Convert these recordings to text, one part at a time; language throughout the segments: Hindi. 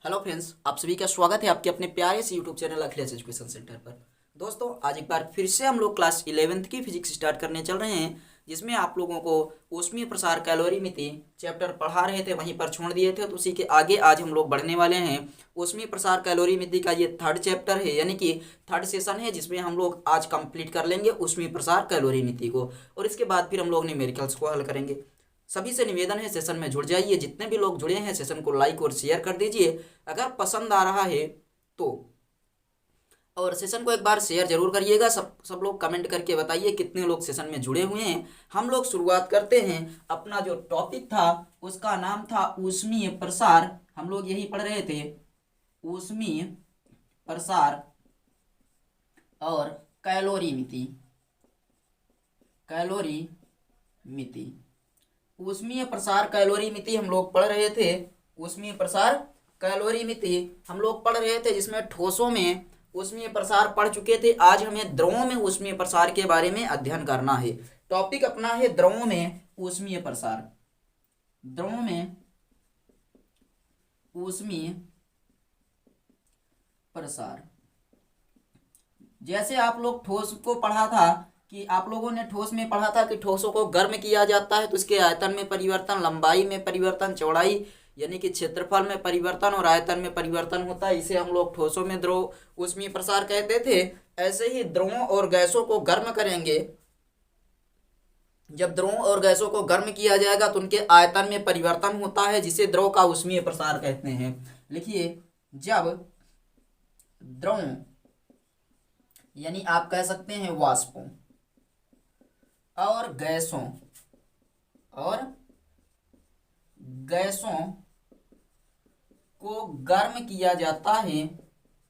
हेलो फ्रेंड्स, आप सभी का स्वागत है आपके अपने प्यारे से YouTube channel Akhilesh education centre पर। दोस्तों, आज एक बार फिर से हम लोग क्लास 11th की फिजिक्स स्टार्ट करने चल रहे हैं, जिसमें आप लोगों को ऊष्मीय प्रसार कैलोरीमिति चैप्टर पढ़ा रहे थे, वहीं पर छोड़ दिए थे। तो उसी के आगे आज हम लोग बढ़ने वाले हैं। ऊष्मीय प्रसार कैलोरीमिति का ये थर्ड चैप्टर है, यानी कि थर्ड सेशन है, जिसमें हम लोग आज कंप्लीट कर लेंगे ऊष्मीय प्रसार कैलोरीमिति को, और इसके बाद फिर हम लोग न्यूमेरिकल्स को हल करेंगे। सभी से निवेदन है, सेशन में जुड़ जाइए। जितने भी लोग जुड़े हैं, सेशन को लाइक और शेयर कर दीजिए अगर पसंद आ रहा है तो। और सेशन को एक बार शेयर जरूर करिएगा। सब सब लोग कमेंट करके बताइए कितने लोग सेशन में जुड़े हुए हैं। हम लोग शुरुआत करते हैं। अपना जो टॉपिक था उसका नाम था ऊष्मीय प्रसार। हम लोग यही पढ़ रहे थे, ऊष्मीय प्रसार और कैलोरीमिति। कैलोरीमिति, ऊष्मीय प्रसार कैलोरीमिति हम लोग पढ़ रहे थे। ऊष्मीय प्रसार कैलोरीमिति हम लोग पढ़ रहे थे, जिसमें ठोसों में ऊष्मीय प्रसार पढ़ चुके थे। आज हमें द्रवों में ऊष्मीय प्रसार के बारे में अध्ययन करना है। टॉपिक अपना है द्रवों में ऊष्मीय प्रसार। द्रवों में ऊष्मीय प्रसार। जैसे आप लोग ठोस को पढ़ा था कि आप लोगों ने ठोस में पढ़ा था कि ठोसों को गर्म किया जाता है तो उसके आयतन में परिवर्तन, लंबाई में परिवर्तन, चौड़ाई यानी कि क्षेत्रफल में परिवर्तन और आयतन में परिवर्तन होता है। इसे हम लोग ठोसों में द्रव ऊष्मीय प्रसार कहते थे। ऐसे ही द्रवों और गैसों को गर्म करेंगे। जब द्रवों और गैसों को गर्म किया जाएगा तो उनके आयतन में परिवर्तन होता है, जिसे द्रव का ऊष्मीय प्रसार कहते हैं। लिखिए, जब द्रव यानी आप कह सकते हैं वाष्पों और गैसों को गर्म किया जाता है,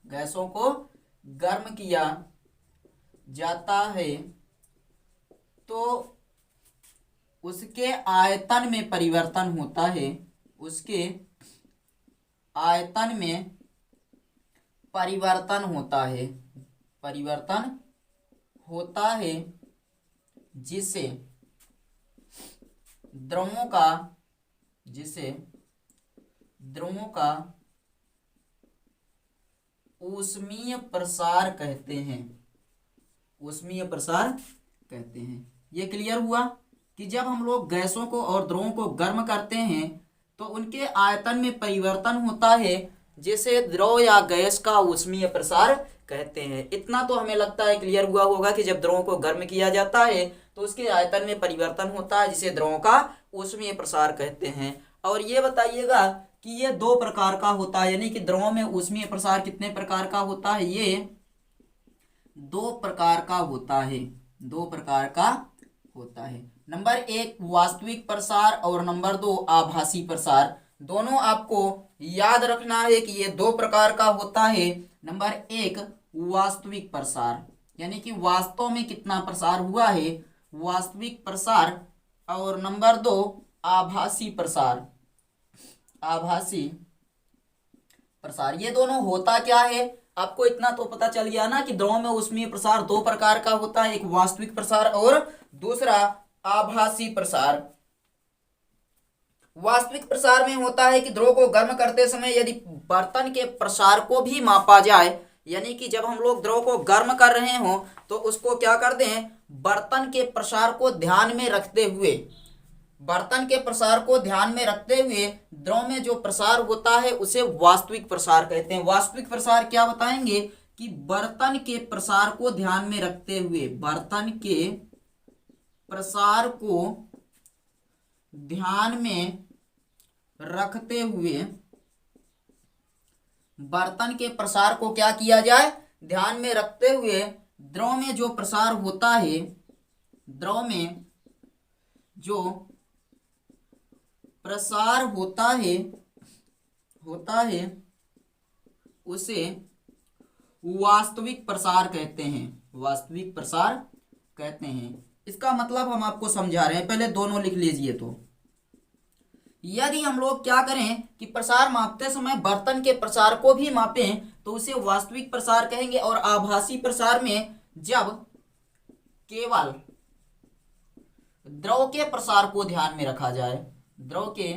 गैसों को गर्म किया जाता है तो उसके आयतन में परिवर्तन होता है। उसके आयतन में परिवर्तन होता है, परिवर्तन होता है, जिसे द्रवों का ऊष्मीय प्रसार कहते हैं। ऊष्मीय प्रसार कहते हैं। ये क्लियर हुआ कि जब हम लोग गैसों को और द्रवों को गर्म करते हैं तो उनके आयतन में परिवर्तन होता है, जिसे द्रव या गैस का ऊष्मीय प्रसार कहते हैं। इतना तो हमें लगता है क्लियर हुआ होगा कि जब द्रवों को गर्म किया जाता है तो उसके आयतन में परिवर्तन होता है, जिसे द्रवों का ऊष्मीय प्रसार कहते हैं। और ये बताइएगा कि ये दो प्रकार का होता है, यानी कि द्रवों में ऊष्मीय प्रसार कितने प्रकार का होता है? ये दो प्रकार का होता है। दो प्रकार का होता है। नंबर एक वास्तविक प्रसार और नंबर दो आभासी प्रसार। दोनों आपको याद रखना है कि ये दो प्रकार का होता है। नंबर एक वास्तविक प्रसार, यानी कि वास्तव में कितना प्रसार हुआ है, वास्तविक प्रसार। और नंबर दो आभासी प्रसार, आभासी प्रसार। ये दोनों होता क्या है? आपको इतना तो पता चल गया ना कि द्रव में ऊष्मीय प्रसार दो प्रकार का होता है, एक वास्तविक प्रसार और दूसरा आभासी प्रसार। वास्तविक प्रसार में होता है कि द्रव को गर्म करते समय यदि बर्तन के प्रसार को भी मापा जाए, यानी कि जब हम लोग द्रव को गर्म कर रहे हो तो उसको क्या कर दें, बर्तन के प्रसार को ध्यान में रखते हुए, बर्तन के प्रसार को ध्यान में रखते हुए द्रव में जो प्रसार होता है उसे वास्तविक प्रसार कहते हैं। वास्तविक प्रसार क्या बताएंगे कि बर्तन के प्रसार को ध्यान में रखते हुए, बर्तन के प्रसार को ध्यान में रखते हुए, बर्तन के प्रसार को क्या किया जाए, ध्यान में रखते हुए द्रव में जो प्रसार होता है, द्रव में जो प्रसार होता है उसे वास्तविक प्रसार कहते हैं। वास्तविक प्रसार कहते हैं। इसका मतलब हम आपको समझा रहे हैं, पहले दोनों लिख लीजिए। तो यदि हम लोग क्या करें कि प्रसार मापते समय बर्तन के प्रसार को भी मापें तो उसे वास्तविक प्रसार कहेंगे। और आभासी प्रसार में जब केवल द्रव के प्रसार को ध्यान में रखा जाए, द्रव के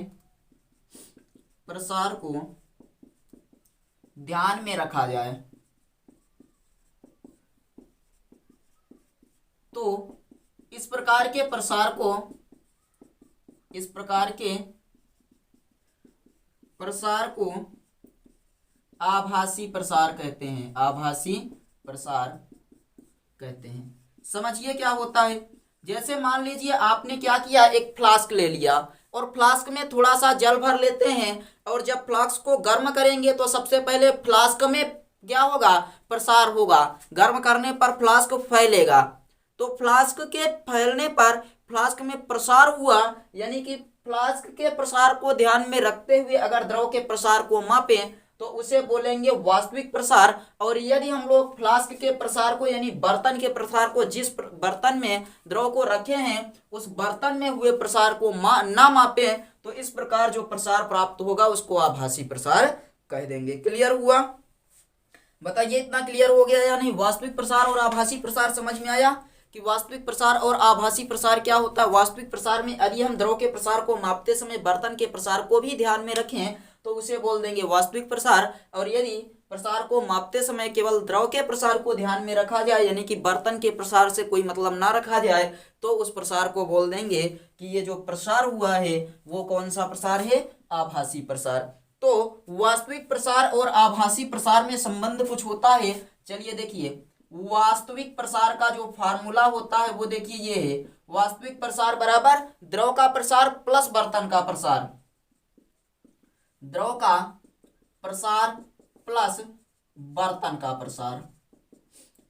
प्रसार को ध्यान में रखा जाए तो इस प्रकार के प्रसार को आभासी प्रसार कहते हैं। आभासी प्रसार कहते हैं। समझिए क्या होता है। जैसे मान लीजिए आपने क्या किया, एक फ्लास्क ले लिया और फ्लास्क में थोड़ा सा जल भर लेते हैं और जब फ्लास्क को गर्म करेंगे तो सबसे पहले फ्लास्क में क्या होगा, प्रसार होगा। गर्म करने पर फ्लास्क फैलेगा, तो फ्लास्क के फैलने पर फ्लास्क में प्रसार हुआ, यानी कि फ्लास्क के प्रसार को ध्यान में रखते हुए अगर द्रव के प्रसार को मापें तो उसे बोलेंगे वास्तविक प्रसार। और यदि हम लोग फ्लास्क के प्रसार को यानी बर्तन के प्रसार को, जिस बर्तन में द्रव को रखे हैं उस बर्तन में हुए प्रसार को ना मापें तो इस प्रकार जो प्रसार प्राप्त होगा उसको आभासी प्रसार कह देंगे। क्लियर हुआ? बताइए इतना क्लियर हो गया या नहीं? वास्तविक प्रसार और आभासी प्रसार समझ में आया कि वास्तविक प्रसार और आभासी प्रसार क्या होता है। वास्तविक प्रसार में यदि हम द्रव के प्रसार को मापते समय बर्तन के प्रसार को भी ध्यान में रखें तो उसे बोल देंगे वास्तविक प्रसार। और यदि प्रसार को मापते समय केवल द्रव के प्रसार को ध्यान में रखा जाए, यानी कि बर्तन के प्रसार से कोई मतलब ना रखा जाए, तो उस प्रसार को बोल देंगे कि ये जो प्रसार हुआ है वो कौन सा प्रसार है, आभासी प्रसार। तो वास्तविक प्रसार और आभासी प्रसार में संबंध कुछ होता है। चलिए देखिए, वास्तविक प्रसार का जो फार्मूला होता है वो देखिए ये है, वास्तविक प्रसार बराबर द्रव का प्रसार प्लस बर्तन का प्रसार। द्रव का प्रसार प्लस बर्तन का प्रसार,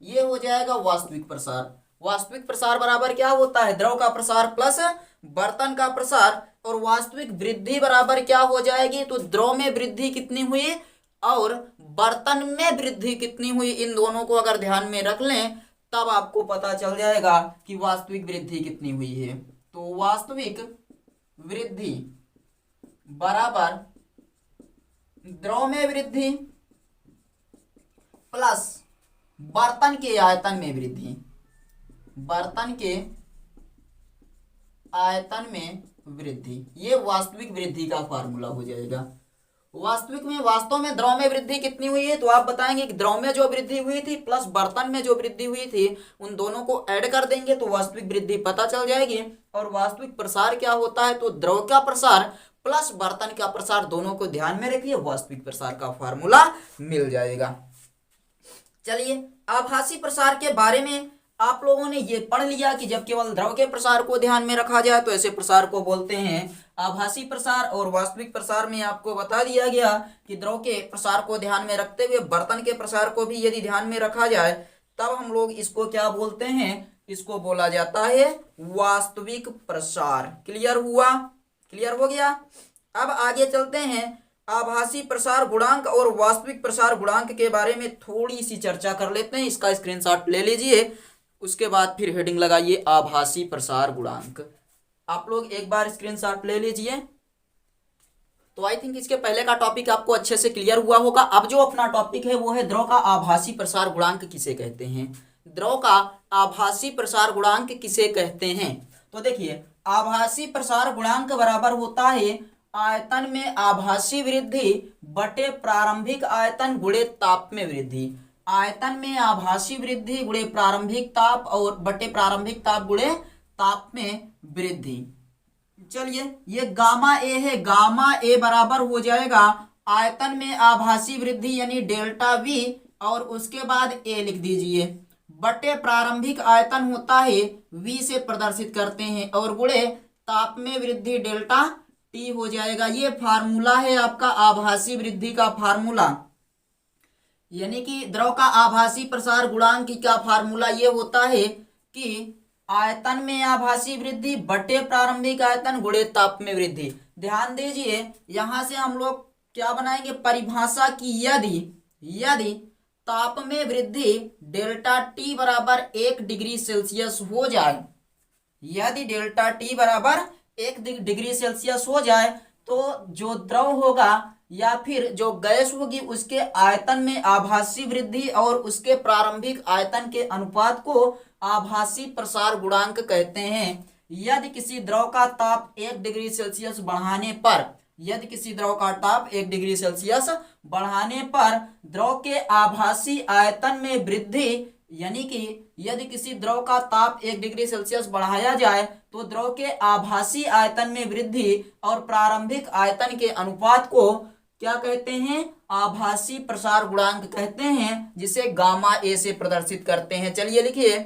ये हो जाएगा वास्तविक प्रसार। वास्तविक प्रसार बराबर क्या होता है, द्रव का प्रसार प्लस बर्तन का प्रसार। और वास्तविक वृद्धि बराबर क्या हो जाएगी, तो द्रव में वृद्धि कितनी हुई और बर्तन में वृद्धि कितनी हुई, इन दोनों को अगर ध्यान में रख लें तब आपको पता चल जाएगा कि वास्तविक वृद्धि कितनी हुई है। तो वास्तविक वृद्धि बराबर द्रव में वृद्धि प्लस बर्तन के आयतन में वृद्धि। बर्तन के आयतन में वृद्धि, ये वास्तविक वृद्धि का फार्मूला हो जाएगा। वास्तविक में वास्तव में द्रव में वृद्धि कितनी हुई है, तो आप बताएंगे कि द्रव में जो वृद्धि हुई थी प्लस बर्तन में जो वृद्धि हुई थी उन दोनों को ऐड कर देंगे तो वास्तविक वृद्धि पता चल जाएगी। और वास्तविक प्रसार क्या होता है, तो द्रव का प्रसार प्लस बर्तन का प्रसार, दोनों को ध्यान में रखिए, वास्तविक प्रसार का फार्मूला मिल जाएगा। चलिए, आभासी प्रसार के बारे में आप लोगों ने ये पढ़ लिया कि जब केवल द्रव के प्रसार को ध्यान में रखा जाए तो ऐसे प्रसार को बोलते हैं आभासी प्रसार। और वास्तविक प्रसार में आपको बता दिया गया कि द्रव के प्रसार को ध्यान में रखते हुए बर्तन के प्रसार को भी यदि ध्यान में रखा जाए तब हम लोग इसको क्या बोलते हैं, इसको बोला जाता है वास्तविक प्रसार। क्लियर हुआ? क्लियर हो गया? अब आगे चलते हैं, आभासी प्रसार गुणांक और वास्तविक प्रसार गुणांक के बारे में थोड़ी सी चर्चा कर लेते हैं। इसका स्क्रीनशॉट ले लीजिए, उसके बाद फिर हेडिंग लगाइए आभासी प्रसार गुणांक। आप लोग एक बार स्क्रीनशॉट ले लीजिए। तो आई थिंक इसके पहले का टॉपिक आपको अच्छे से क्लियर हुआ होगा। अब जो अपना टॉपिक है वो है द्रव का आभासी प्रसार गुणांक किसे कहते हैं। द्रव का आभासी प्रसार गुणांक किसे कहते हैं, तो देखिए आभासी प्रसार गुणांक बराबर होता है आयतन में आभासी वृद्धि बटे प्रारंभिक आयतन गुणे ताप में वृद्धि। आयतन में आभासी वृद्धि गुणे प्रारंभिक ताप और बटे प्रारंभिक ताप गुणे ताप में वृद्धि। चलिए, ये गामा ए है, गामा ए बराबर हो जाएगा आयतन में आभासी वृद्धि यानी डेल्टा वी और उसके बाद ए लिख दीजिए बटे प्रारंभिक आयतन होता है वी से प्रदर्शित करते हैं और गुणे ताप में वृद्धि डेल्टा टी हो जाएगा। ये फार्मूला है आपका आभासी वृद्धि का फार्मूला, यानी कि द्रव का आभासी प्रसार गुणांक का फार्मूला ये होता है कि आयतन में आभासी वृद्धि बटे प्रारंभिक आयतन गुणे ताप में वृद्धि। ध्यान दीजिए, यहां से हम लोग क्या बनाएंगे परिभाषा की, यदि ताप में वृद्धि डेल्टा टी बराबर 1 डिग्री सेल्सियस हो जाए, यदि डेल्टा टी बराबर 1 डिग्री सेल्सियस हो जाए तो जो द्रव होगा या फिर जो गैस होगी उसके आयतन में आभासी वृद्धि और उसके प्रारंभिक आयतन के अनुपात को आभासी प्रसार गुणांक कहते हैं। यदि किसी द्रव का ताप 1 डिग्री सेल्सियस बढ़ाने पर यदि किसी द्रव का ताप 1 डिग्री सेल्सियस बढ़ाने पर द्रव के आभासी आयतन में वृद्धि, यानी कि यदि किसी द्रव का ताप 1 डिग्री सेल्सियस बढ़ाया जाए तो द्रव के आभासी आयतन में वृद्धि और प्रारंभिक आयतन के अनुपात को क्या कहते हैं? आभासी प्रसार गुणांक कहते हैं, जिसे गामा ए से प्रदर्शित करते हैं। चलिए लिखिए,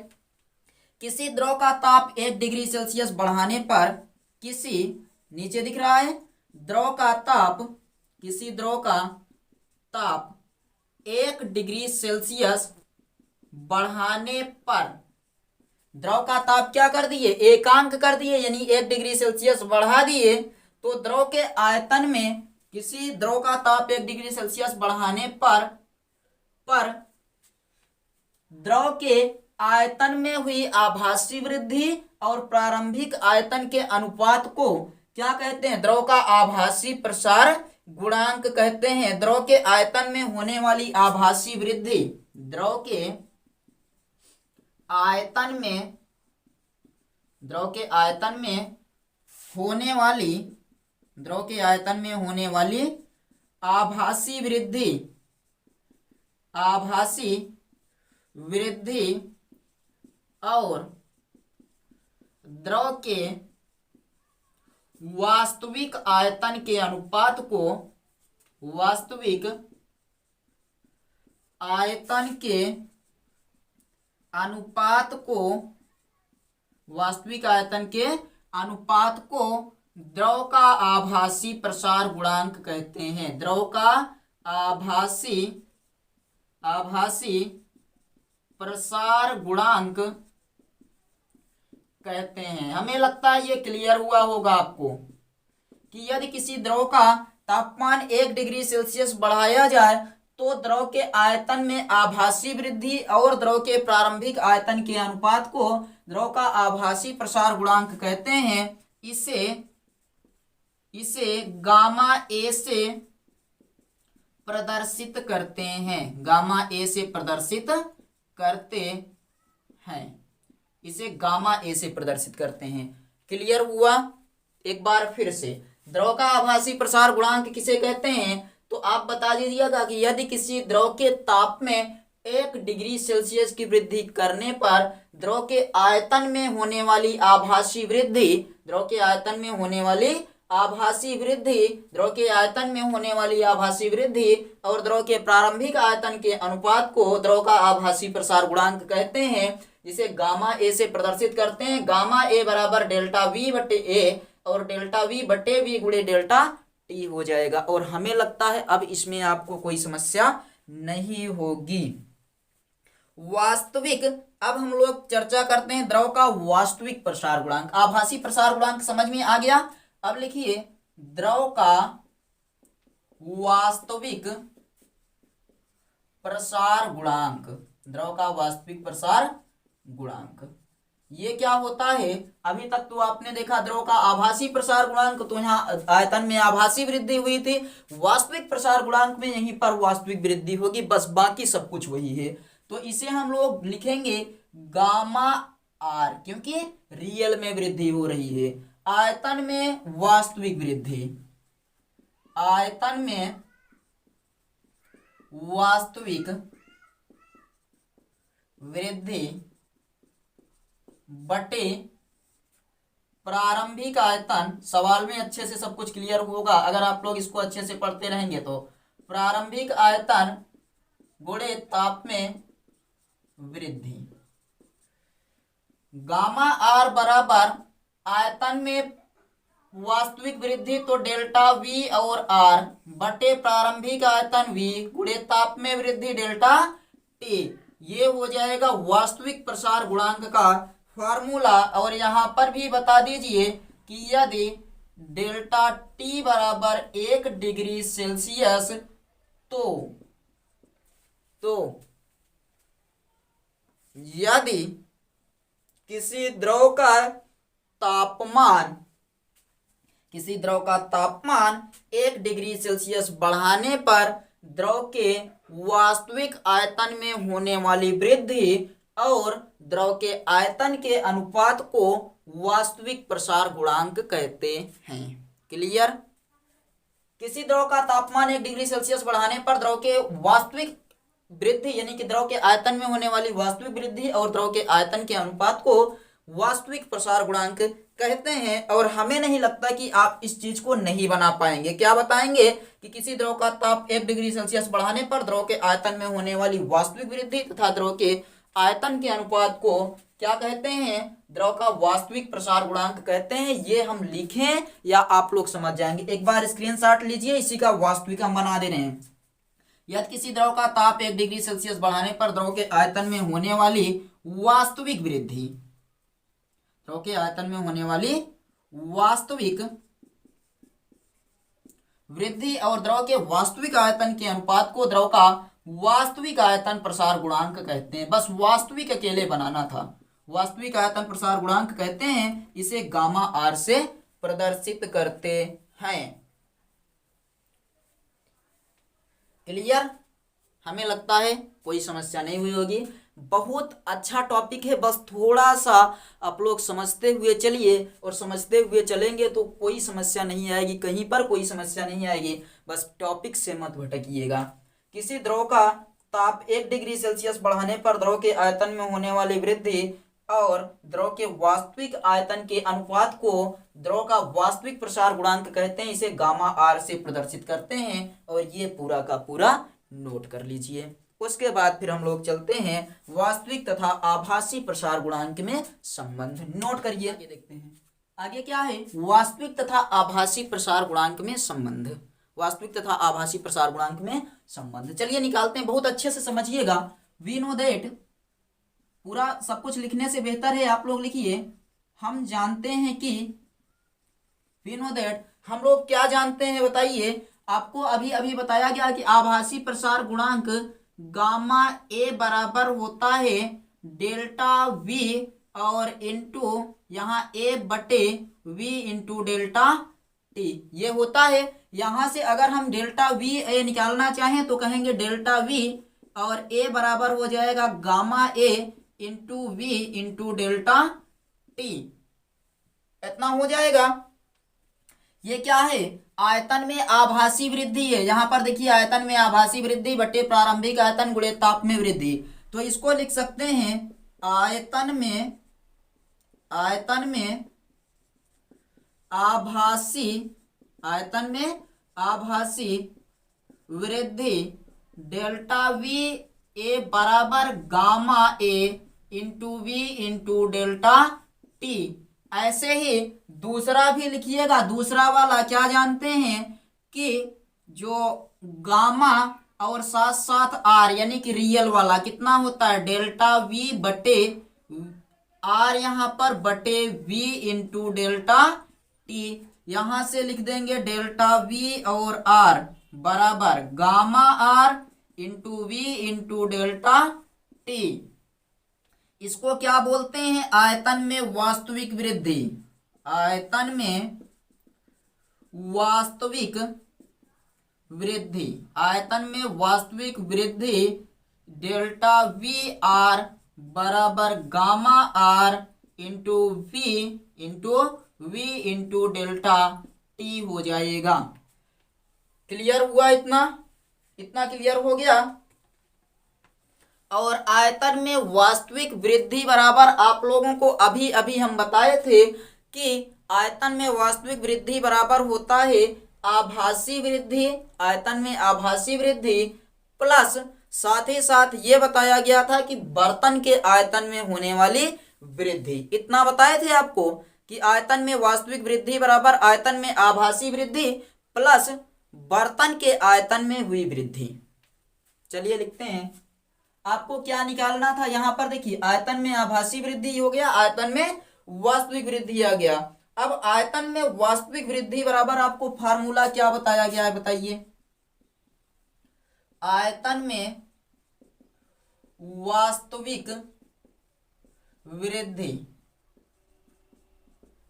किसी द्रव का ताप 1 डिग्री सेल्सियस बढ़ाने पर किसी, नीचे दिख रहा है, द्रव का ताप, किसी द्रव का ताप 1 डिग्री सेल्सियस बढ़ाने पर, द्रव का ताप क्या कर दिए? एकांक कर दिए, यानी 1 डिग्री सेल्सियस बढ़ा दिए, तो द्रव के आयतन में, किसी द्रव का ताप 1 डिग्री सेल्सियस बढ़ाने पर द्रव के आयतन में हुई आभासी वृद्धि और प्रारंभिक आयतन के अनुपात को क्या कहते हैं? द्रव का आभासी प्रसार गुणांक कहते हैं। द्रव के आयतन में होने वाली आभासी वृद्धि, द्रव के आयतन में, द्रव के आयतन में होने वाली, द्रव के आयतन में होने वाली आभासी वृद्धि, आभासी वृद्धि और द्रव के वास्तविक आयतन के अनुपात को, वास्तविक आयतन के अनुपात को, वास्तविक आयतन के अनुपात को द्रव का आभासी प्रसार गुणांक कहते हैं। द्रव का आभासी प्रसार गुणांक कहते हैं। हमें लगता है ये क्लियर हुआ होगा आपको कि यदि किसी द्रव का तापमान 1 डिग्री सेल्सियस बढ़ाया जाए तो द्रव के आयतन में आभासी वृद्धि और द्रव के प्रारंभिक आयतन के अनुपात को द्रव का आभासी प्रसार गुणांक कहते हैं। इसे गामा ए से प्रदर्शित करते हैं, गामा ए से प्रदर्शित करते हैं, इसे गामा ए से प्रदर्शित करते हैं। क्लियर हुआ? एक बार फिर से, द्रव का आभासी प्रसार गुणांक किसे कहते हैं? तो आप बता दीजिएगा कि यदि किसी द्रव के ताप में 1 डिग्री सेल्सियस की वृद्धि करने पर द्रव के आयतन में होने वाली आभासी वृद्धि, द्रव के आयतन में होने वाली आभासी वृद्धि, द्रव के आयतन में होने वाली आभासी वृद्धि और द्रव के प्रारंभिक आयतन के अनुपात को द्रव का आभासी प्रसार गुणांक कहते हैं, जिसे गामा ए से प्रदर्शित करते हैं। गामा ए बराबर डेल्टा वी बटे ए और डेल्टा वी बटे वी गुणे डेल्टा टी हो जाएगा। और हमें लगता है अब इसमें आपको कोई समस्या नहीं होगी। वास्तविक, अब हम लोग चर्चा करते हैं द्रव का वास्तविक प्रसार गुणांक। आभासी प्रसार गुणांक समझ में आ गया। अब लिखिए, द्रव का वास्तविक प्रसार गुणांक, द्रव का वास्तविक प्रसार गुणांक ये क्या होता है? अभी तक तो आपने देखा द्रव का आभासी प्रसार गुणांक, तो यहाँ आयतन में आभासी वृद्धि हुई थी। वास्तविक प्रसार गुणांक में यहीं पर वास्तविक वृद्धि होगी, बस बाकी सब कुछ वही है। तो इसे हम लोग लिखेंगे गामा आर, क्योंकि रियल में वृद्धि हो रही है। आयतन में वास्तविक वृद्धि, आयतन में वास्तविक वृद्धि बटे प्रारंभिक आयतन। सवाल में अच्छे से सब कुछ क्लियर होगा अगर आप लोग इसको अच्छे से पढ़ते रहेंगे। तो प्रारंभिक आयतन गुणे ताप में वृद्धि, गामा आर बराबर आयतन में वास्तविक वृद्धि तो डेल्टा वी और आर बटे प्रारंभिक आयतन वी गुणे ताप में वृद्धि डेल्टा टी। ये हो जाएगा वास्तविक प्रसार गुणांक का फॉर्मूला। और यहां पर भी बता दीजिए कि यदि डेल्टा टी बराबर 1 डिग्री सेल्सियस तो यदि किसी द्रव का तापमान 1 डिग्री सेल्सियस बढ़ाने पर द्रव के वास्तविक आयतन में होने वाली वृद्धि और द्रव के आयतन के अनुपात को वास्तविक प्रसार गुणांक कहते हैं। क्लियर? किसी द्रव का तापमान 1 डिग्री सेल्सियस बढ़ाने पर द्रव के वास्तविक वृद्धि यानी कि द्रव के आयतन में होने वाली वास्तविक वृद्धि और द्रव के आयतन के अनुपात को वास्तविक प्रसार गुणांक कहते हैं। और हमें नहीं लगता कि आप इस चीज को नहीं बना पाएंगे। क्या बताएंगे कि किसी द्रव का ताप 1 डिग्री सेल्सियस बढ़ाने पर द्रव के आयतन में होने वाली वास्तविक वृद्धि तथा द्रव के आयतन के अनुपात को क्या कहते हैं, द्रव का वास्तविक प्रसार गुणांक कहते हैं। ये हम लिखें या आप लोग समझ जाएंगे। एक बार स्क्रीनशॉट लीजिए, इसी का वास्तविक हम बना दे रहे हैं। यदि किसी द्रव का ताप 1 डिग्री सेल्सियस बढ़ाने पर द्रव के आयतन में होने वाली वास्तविक वृद्धि, द्रव के आयतन में होने वाली वास्तविक वृद्धि और द्रव के वास्तविक आयतन के अनुपात को द्रव का वास्तविक आयतन प्रसार गुणांक कहते हैं। बस वास्तविक अकेले बनाना था। वास्तविक आयतन प्रसार गुणांक कहते हैं। इसे गामा आर से प्रदर्शित करते हैं। क्लियर? हमें लगता है कोई समस्या नहीं हुई होगी। बहुत अच्छा टॉपिक है, बस थोड़ा सा आप लोग समझते हुए चलिए और समझते हुए चलेंगे तो कोई समस्या नहीं आएगी, कहीं पर कोई समस्या नहीं आएगी। बस टॉपिक से मत भटकिएगा। किसी द्रव का ताप 1 डिग्री सेल्सियस बढ़ाने पर द्रव के आयतन में होने वाली वृद्धि और द्रव के वास्तविक आयतन के अनुपात को द्रव का वास्तविक प्रसार गुणांक कहते हैं। इसे गामा आर से प्रदर्शित करते हैं और ये पूरा का पूरा नोट कर लीजिए। उसके बाद फिर हम लोग चलते हैं वास्तविक तथा आभासी प्रसार गुणांक में संबंध। नोट करिए, आगे देखते हैं आगे क्या है। वास्तविक तथा आभासी प्रसार गुणांक में संबंध। वास्तविक तथा आभासी प्रसार गुणांक में संबंध चलिए निकालते हैं। बहुत अच्छे से समझिएगा। वी नो दैट, पूरा सब कुछ लिखने से बेहतर है आप लोग लिखिए। हम जानते हैं कि, वी नो दैट, हम लोग क्या जानते हैं बताइए। आपको अभी अभी बताया गया कि आभासी प्रसार गुणांक गामा ए बराबर होता है डेल्टा वी और इंटू यहाँ ए बटे वी इंटू डेल्टा टी, ये होता है। यहां से अगर हम डेल्टा वी ए निकालना चाहें तो कहेंगे डेल्टा वी और ए बराबर हो जाएगा gamma A into V into delta T, इतना हो जाएगा। ये क्या है, आयतन में आभासी वृद्धि है। यहां पर देखिए आयतन में आभासी वृद्धि बटे प्रारंभिक आयतन गुणे ताप में वृद्धि। तो इसको लिख सकते हैं आयतन में आभासी वृद्धि डेल्टा वी ए बराबर gamma A into V into delta T. ऐसे ही दूसरा भी लिखिएगा। दूसरा वाला क्या जानते हैं कि जो गामा और साथ साथ आर यानी कि रियल वाला कितना होता है, डेल्टा वी बटे आर यहाँ पर बटे वी इंटू डेल्टा टी। यहां से लिख देंगे डेल्टा वी और आर बराबर gamma R into V into delta T. इसको क्या बोलते हैं, आयतन में वास्तविक वृद्धि। आयतन में वास्तविक वृद्धि, आयतन में वास्तविक वृद्धि डेल्टा वी आर बराबर gamma R into V into delta T हो जाएगा। क्लियर हुआ? इतना क्लियर हो गया। और आयतन में वास्तविक वृद्धि बराबर आप लोगों को अभी अभी हम बताए थे कि आयतन में वास्तविक वृद्धि बराबर होता है आभासी वृद्धि। आयतन में आभासी वृद्धि प्लस साथ ही साथ ये बताया गया था कि बर्तन के आयतन में होने वाली वृद्धि। इतना बताए थे आपको कि आयतन में वास्तविक वृद्धि बराबर आयतन में आभासी वृद्धि प्लस बर्तन के आयतन में हुई वृद्धि। चलिए लिखते हैं। आपको क्या निकालना था, यहां पर देखिए आयतन में आभासी वृद्धि हो गया, आयतन में वास्तविक वृद्धि आ गया। अब आयतन में वास्तविक वृद्धि बराबर आपको फार्मूला क्या बताया गया है बताइए। आयतन में वास्तविक वृद्धि,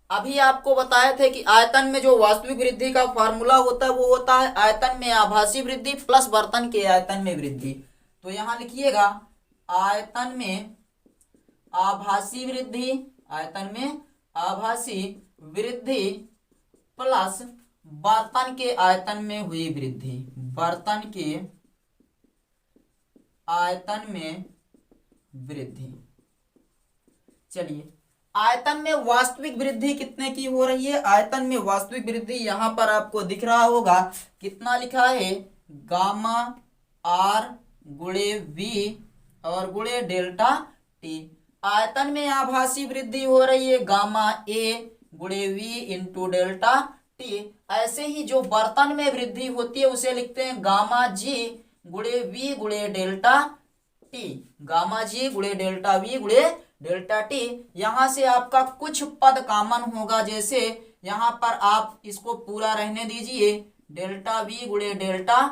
अभी आपको बताए थे कि आयतन में जो वास्तविक वृद्धि का फार्मूला होता है वो होता है आयतन में आभासी वृद्धि प्लस बर्तन के आयतन में वृद्धि। तो यहां लिखिएगा आयतन में आभासी वृद्धि, आयतन में आभासी वृद्धि प्लस बर्तन के आयतन में हुई वृद्धि, बर्तन के आयतन में वृद्धि। चलिए, आयतन में वास्तविक वृद्धि कितने की हो रही है? आयतन में वास्तविक वृद्धि यहां पर आपको दिख रहा होगा, कितना लिखा है, गामा आर गुणे वी और गुणे डेल्टा टी। आयतन में आभासी वृद्धि हो रही है गामा ए गुणे वी इंटू डेल्टा टी। ऐसे ही जो बर्तन में वृद्धि होती है उसे लिखते हैं गामा जी गुणे वी गुणे डेल्टा टी, गामा जी गुणे डेल्टा वी गुणे डेल्टा टी। यहां से आपका कुछ पद कॉमन होगा, जैसे यहां पर आप इसको पूरा रहने दीजिए, डेल्टा वी गुणे डेल्टा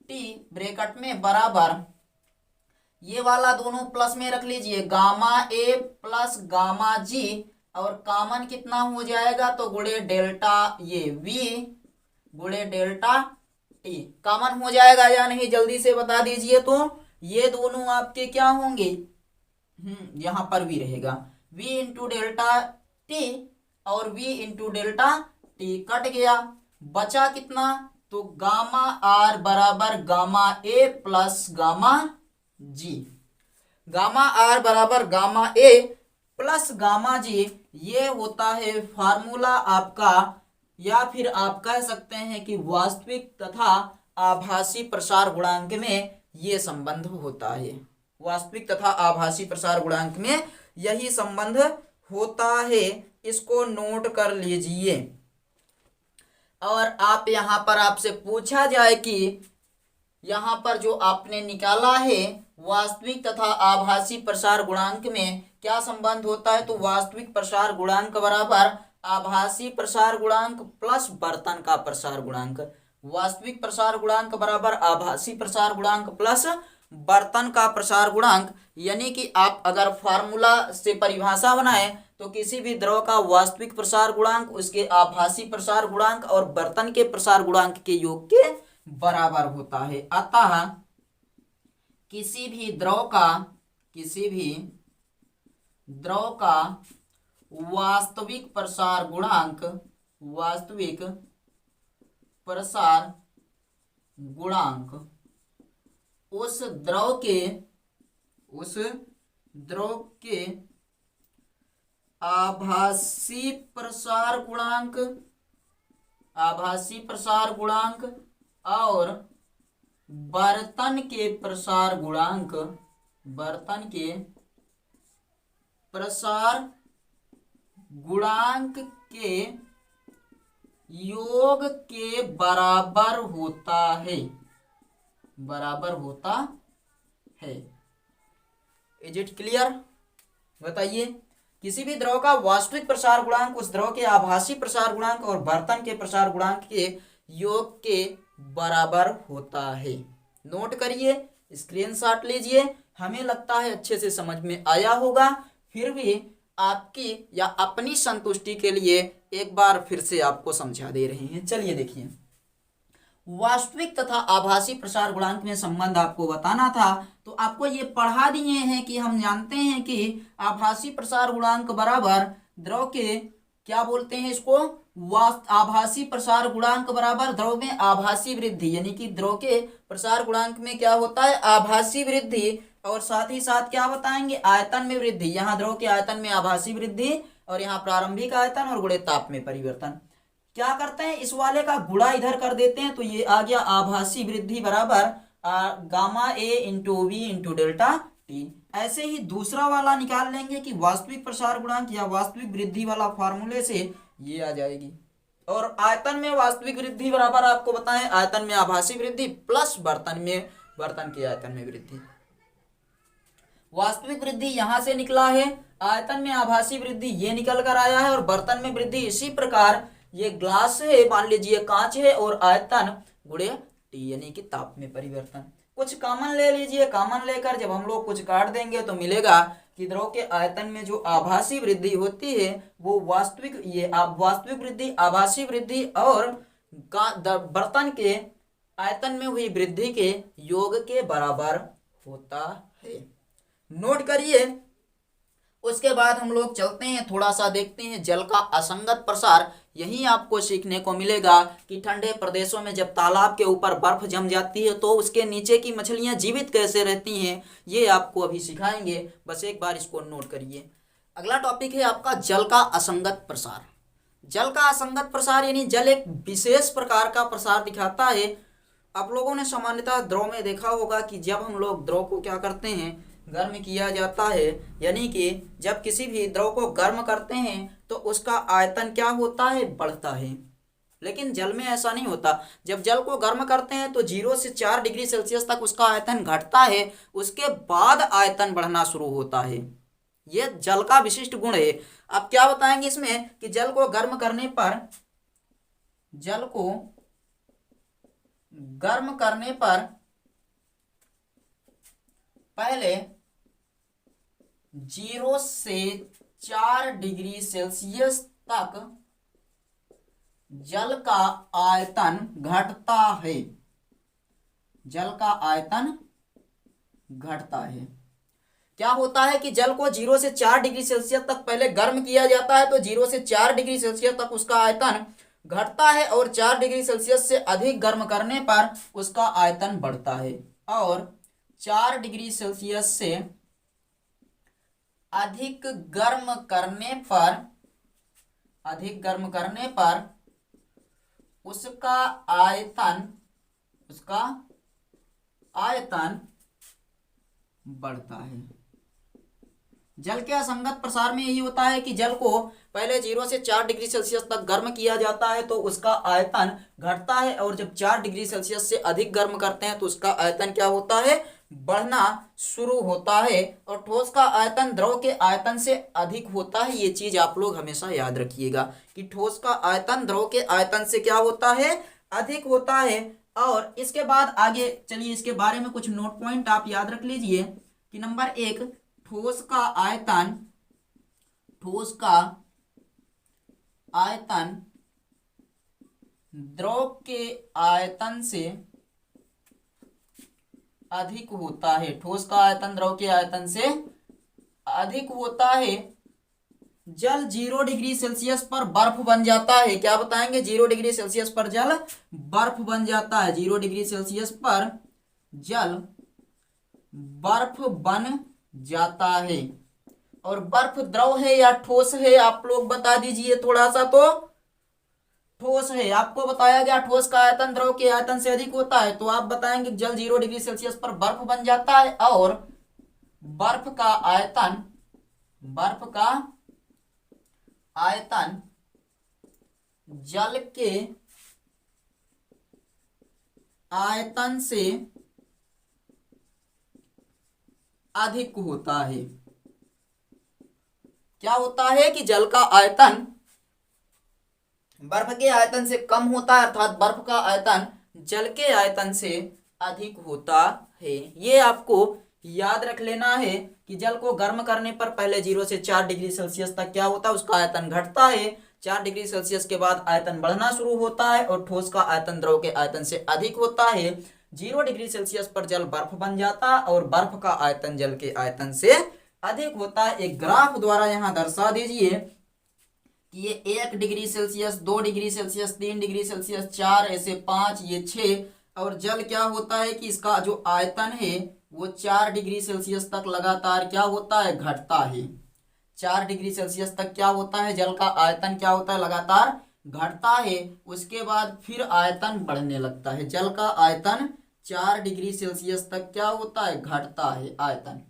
टी ब्रैकेट में बराबर, ये वाला दोनों प्लस में रख लीजिए, गामा ए प्लस गामा जी, और कॉमन कितना हो जाएगा तो गुणे डेल्टा ये वी गुणे डेल्टा टी कॉमन हो जाएगा या नहीं, जल्दी से बता दीजिए। तो ये दोनों आपके क्या होंगे, यहां पर भी रहेगा, v इंटू डेल्टा टी और v into delta T cut गया, बचा कितना तो गामा आर बराबर gamma A plus gamma G, gamma R बराबर gamma A plus gamma G. ये होता है फार्मूला आपका, या फिर आप कह सकते हैं कि वास्तविक तथा आभासी प्रसार गुणांक में ये संबंध होता है, वास्तविक तथा आभासी प्रसार गुणांक में यही संबंध होता है, इसको नोट कर लीजिए। और आप यहां पर आपसे पूछा जाए कि यहां पर जो आपने निकाला है वास्तविक तथा आभासी प्रसार गुणांक में क्या संबंध होता है, तो वास्तविक प्रसार गुणांक बराबर आभासी प्रसार गुणांक प्लस बर्तन का प्रसार गुणांक, वास्तविक प्रसार गुणांक बराबर आभासी प्रसार गुणांक प्लस बर्तन का प्रसार गुणांक। यानी कि आप अगर फार्मूला से परिभाषा बनाए तो किसी भी द्रव का वास्तविक प्रसार गुणांक उसके आभासी प्रसार गुणांक और बर्तन के प्रसार गुणांक के योग के बराबर होता है। अतः किसी भी द्रव का वास्तविक प्रसार गुणांक, वास्तविक प्रसार गुणांक उस द्रव के आभासी प्रसार गुणांक, आभासी प्रसार गुणांक और बर्तन के प्रसार गुणांक, बर्तन के प्रसार गुणांक के योग के बराबर होता है, बराबर होता है। Is it clear? बताइए, किसी भी द्रव का वास्तविक प्रसार गुणांक उस द्रव के आभासी प्रसार गुणांक और बर्तन के प्रसार गुणांक के योग के बराबर होता है। नोट करिए, स्क्रीनशॉट लीजिए। हमें लगता है अच्छे से समझ में आया होगा, फिर भी आपकी या अपनी संतुष्टि के लिए एक बार फिर से आपको समझा दे रहे हैं। चलिए देखिए, वास्तविक तथा आभासी प्रसार गुणांक में संबंध आपको बताना था, तो आपको ये पढ़ा दिए हैं कि हम जानते हैं कि आभासी प्रसार गुणांक बराबर द्रव के क्या बोलते हैं इसको, आभासी प्रसार गुणांक बराबर द्रव में आभासी वृद्धि, यानी कि द्रव के प्रसार गुणांक में क्या होता है, आभासी वृद्धि, और साथ ही साथ क्या बताएंगे, आयतन में वृद्धि। यहाँ द्रव के आयतन में आभासी वृद्धि और यहाँ प्रारंभिक आयतन और गुणे ताप में परिवर्तन। क्या करते हैं, इस वाले का गुणा इधर कर देते हैं, तो ये आ गया आभासी वृद्धि बराबर gamma A into V into delta T. ऐसे ही दूसरा वाला निकाल लेंगे कि वास्तविक प्रसार गुणांक या वास्तविक वृद्धि वाला फार्मूले से ये आ जाएगी। और आयतन में वास्तविक वृद्धि बराबर आपको बताएं आयतन में आभासी वृद्धि प्लस बर्तन के आयतन में वृद्धि। वास्तविक वृद्धि यहां से निकला है, आयतन में आभासी वृद्धि ये निकल कर आया है, और बर्तन में वृद्धि इसी प्रकार, ये ग्लास है मान लीजिए, कांच है, और आयतन गुणे टी यानी कि ताप में परिवर्तन। कुछ कॉमन ले लीजिए, कॉमन लेकर जब हम लोग कुछ काट देंगे तो मिलेगा कि द्रव के आयतन में जो आभासी वृद्धि होती है वो वास्तविक, ये वास्तविक वृद्धि, आभासी वृद्धि और बर्तन के आयतन में हुई वृद्धि के योग के बराबर होता है। नोट करिए, उसके बाद हम लोग चलते हैं, थोड़ा सा देखते हैं जल का असंगत प्रसार। यही आपको सीखने को मिलेगा कि ठंडे प्रदेशों में जब तालाब के ऊपर बर्फ जम जाती है तो उसके नीचे की मछलियां जीवित कैसे रहती हैं, ये आपको अभी सिखाएंगे। बस एक बार इसको नोट करिए। अगला टॉपिक है आपका जल का असंगत प्रसार। जल का असंगत प्रसार यानी जल एक विशेष प्रकार का प्रसार दिखाता है। आप लोगों ने सामान्यतः द्रव में देखा होगा कि जब हम लोग द्रव को क्या करते हैं, गर्म किया जाता है, यानी कि जब किसी भी द्रव को गर्म करते हैं तो उसका आयतन क्या होता है, बढ़ता है। लेकिन जल में ऐसा नहीं होता। जब जल को गर्म करते हैं तो 0 से 4 डिग्री सेल्सियस तक उसका आयतन घटता है, उसके बाद आयतन बढ़ना शुरू होता है। यह जल का विशिष्ट गुण है। अब क्या बताएंगे इसमें कि जल को गर्म करने पर, जल को गर्म करने पर पहले 0 से 4 डिग्री सेल्सियस तक जल का आयतन घटता है। जल का आयतन घटता है। क्या होता है कि जल को 0 से 4 डिग्री सेल्सियस तक पहले गर्म किया जाता है तो 0 से 4 डिग्री सेल्सियस तक उसका आयतन घटता है, और 4 डिग्री सेल्सियस से अधिक गर्म करने पर उसका आयतन बढ़ता है। और 4 डिग्री सेल्सियस से अधिक गर्म करने पर, अधिक गर्म करने पर उसका आयतन, उसका आयतन बढ़ता है। जल के असंगत प्रसार में यही होता है कि जल को पहले 0 से 4 डिग्री सेल्सियस तक गर्म किया जाता है तो उसका आयतन घटता है, और जब 4 डिग्री सेल्सियस से अधिक गर्म करते हैं तो उसका आयतन क्या होता है, बढ़ना शुरू होता है। और ठोस का आयतन द्रव के आयतन से अधिक होता है। ये चीज आप लोग हमेशा याद रखिएगा कि ठोस का आयतन द्रव के आयतन से क्या होता है, अधिक होता है। और इसके बाद आगे चलिए, इसके बारे में कुछ नोट पॉइंट आप याद रख लीजिए कि नंबर 1, ठोस का आयतन, ठोस का आयतन द्रव के आयतन से अधिक होता है। ठोस का आयतन द्रव के आयतन से अधिक होता है। जल 0 डिग्री सेल्सियस पर बर्फ बन जाता है। क्या बताएंगे, 0 डिग्री सेल्सियस पर जल बर्फ बन जाता है। 0 डिग्री सेल्सियस पर जल बर्फ बन जाता है। और बर्फ द्रव है या ठोस है, आप लोग बता दीजिए थोड़ा सा। तो ठोस है। आपको बताया गया ठोस का आयतन द्रव के आयतन से अधिक होता है, तो आप बताएंगे जल 0 डिग्री सेल्सियस पर बर्फ बन जाता है। और बर्फ का आयतन, बर्फ का आयतन जल के आयतन से अधिक होता है। क्या होता है कि जल का आयतन बर्फ के आयतन से कम होता है, अर्थात बर्फ का आयतन जल के आयतन से अधिक होता है। ये आपको याद रख लेना है कि जल को गर्म करने पर पहले 0 से 4 डिग्री सेल्सियस तक क्या होता है, उसका आयतन घटता है। 4 डिग्री सेल्सियस के बाद आयतन बढ़ना शुरू होता है, और ठोस का आयतन द्रव के आयतन से अधिक होता है। 0 डिग्री सेल्सियस पर जल बर्फ बन जाता है, और बर्फ का आयतन जल के आयतन से अधिक होता है। एक ग्राफ द्वारा यहाँ दर्शा दीजिए कि ये 1 degree Celsius, 2 degree Celsius, 3 degree Celsius, 4, ऐसे 5, ये 6। और जल क्या होता है कि इसका जो आयतन है वो 4 डिग्री सेल्सियस तक लगातार क्या होता है, घटता है। 4 डिग्री सेल्सियस तक क्या होता है, जल का आयतन क्या होता है, लगातार घटता है। उसके बाद फिर आयतन बढ़ने लगता है। जल का आयतन 4 डिग्री सेल्सियस तक क्या होता है, घटता है आयतन।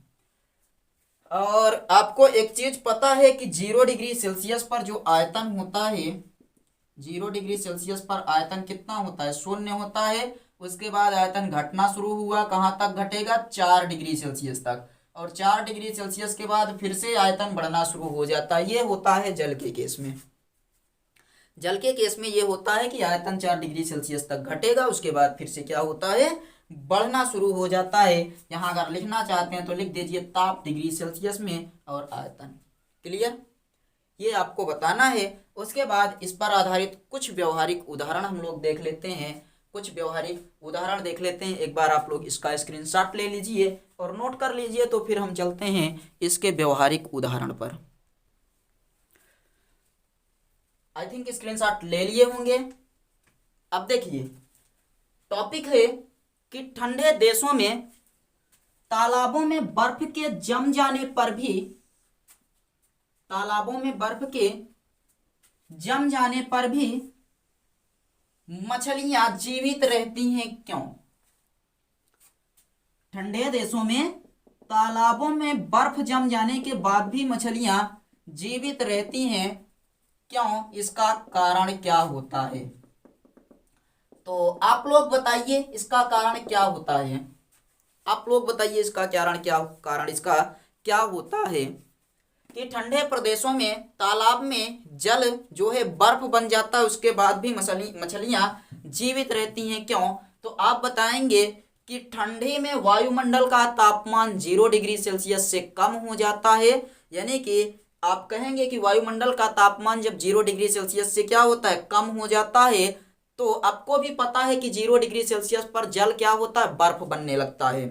और आपको एक चीज पता है कि 0 डिग्री सेल्सियस पर जो आयतन होता है, 0 डिग्री सेल्सियस पर आयतन कितना होता है, शून्य होता है। उसके बाद आयतन घटना शुरू हुआ, कहाँ तक घटेगा, 4 डिग्री सेल्सियस तक। और 4 डिग्री सेल्सियस के बाद फिर से आयतन बढ़ना शुरू हो जाता है। ये होता है जल के केस में। जल के केस में ये होता है कि आयतन 4 डिग्री सेल्सियस तक घटेगा, उसके बाद फिर से क्या होता है, बढ़ना शुरू हो जाता है। यहाँ अगर लिखना चाहते हैं तो लिख दीजिए ताप डिग्री सेल्सियस में और आयतन। क्लियर, ये आपको बताना है। उसके बाद इस पर आधारित कुछ व्यवहारिक उदाहरण हम लोग देख लेते हैं। कुछ व्यवहारिक उदाहरण देख लेते हैं। एक बार आप लोग इसका स्क्रीनशॉट ले लीजिए और नोट कर लीजिए, तो फिर हम चलते हैं इसके व्यवहारिक उदाहरण पर। आई थिंक स्क्रीनशॉट ले लिए होंगे। अब देखिए, टॉपिक है कि ठंडे देशों में तालाबों में बर्फ के जम जाने पर भी, तालाबों में बर्फ के जम जाने पर भी मछलियां जीवित रहती हैं, क्यों? ठंडे देशों में तालाबों में बर्फ जम जाने के बाद भी मछलियां जीवित रहती हैं, क्यों? इसका कारण क्या होता है? तो आप लोग बताइए इसका कारण क्या होता है। आप लोग बताइए इसका कारण इसका क्या होता है कि ठंडे प्रदेशों में तालाब में जल जो है बर्फ बन जाता है, उसके बाद भी मछलियां जीवित रहती हैं, क्यों? तो आप बताएंगे कि ठंडी में वायुमंडल का तापमान 0 डिग्री सेल्सियस से कम हो जाता है। यानी कि आप कहेंगे कि वायुमंडल का तापमान जब 0 डिग्री सेल्सियस से क्या होता है, कम हो जाता है, तो आपको भी पता है कि 0 डिग्री सेल्सियस पर जल क्या होता है, बर्फ बनने लगता है,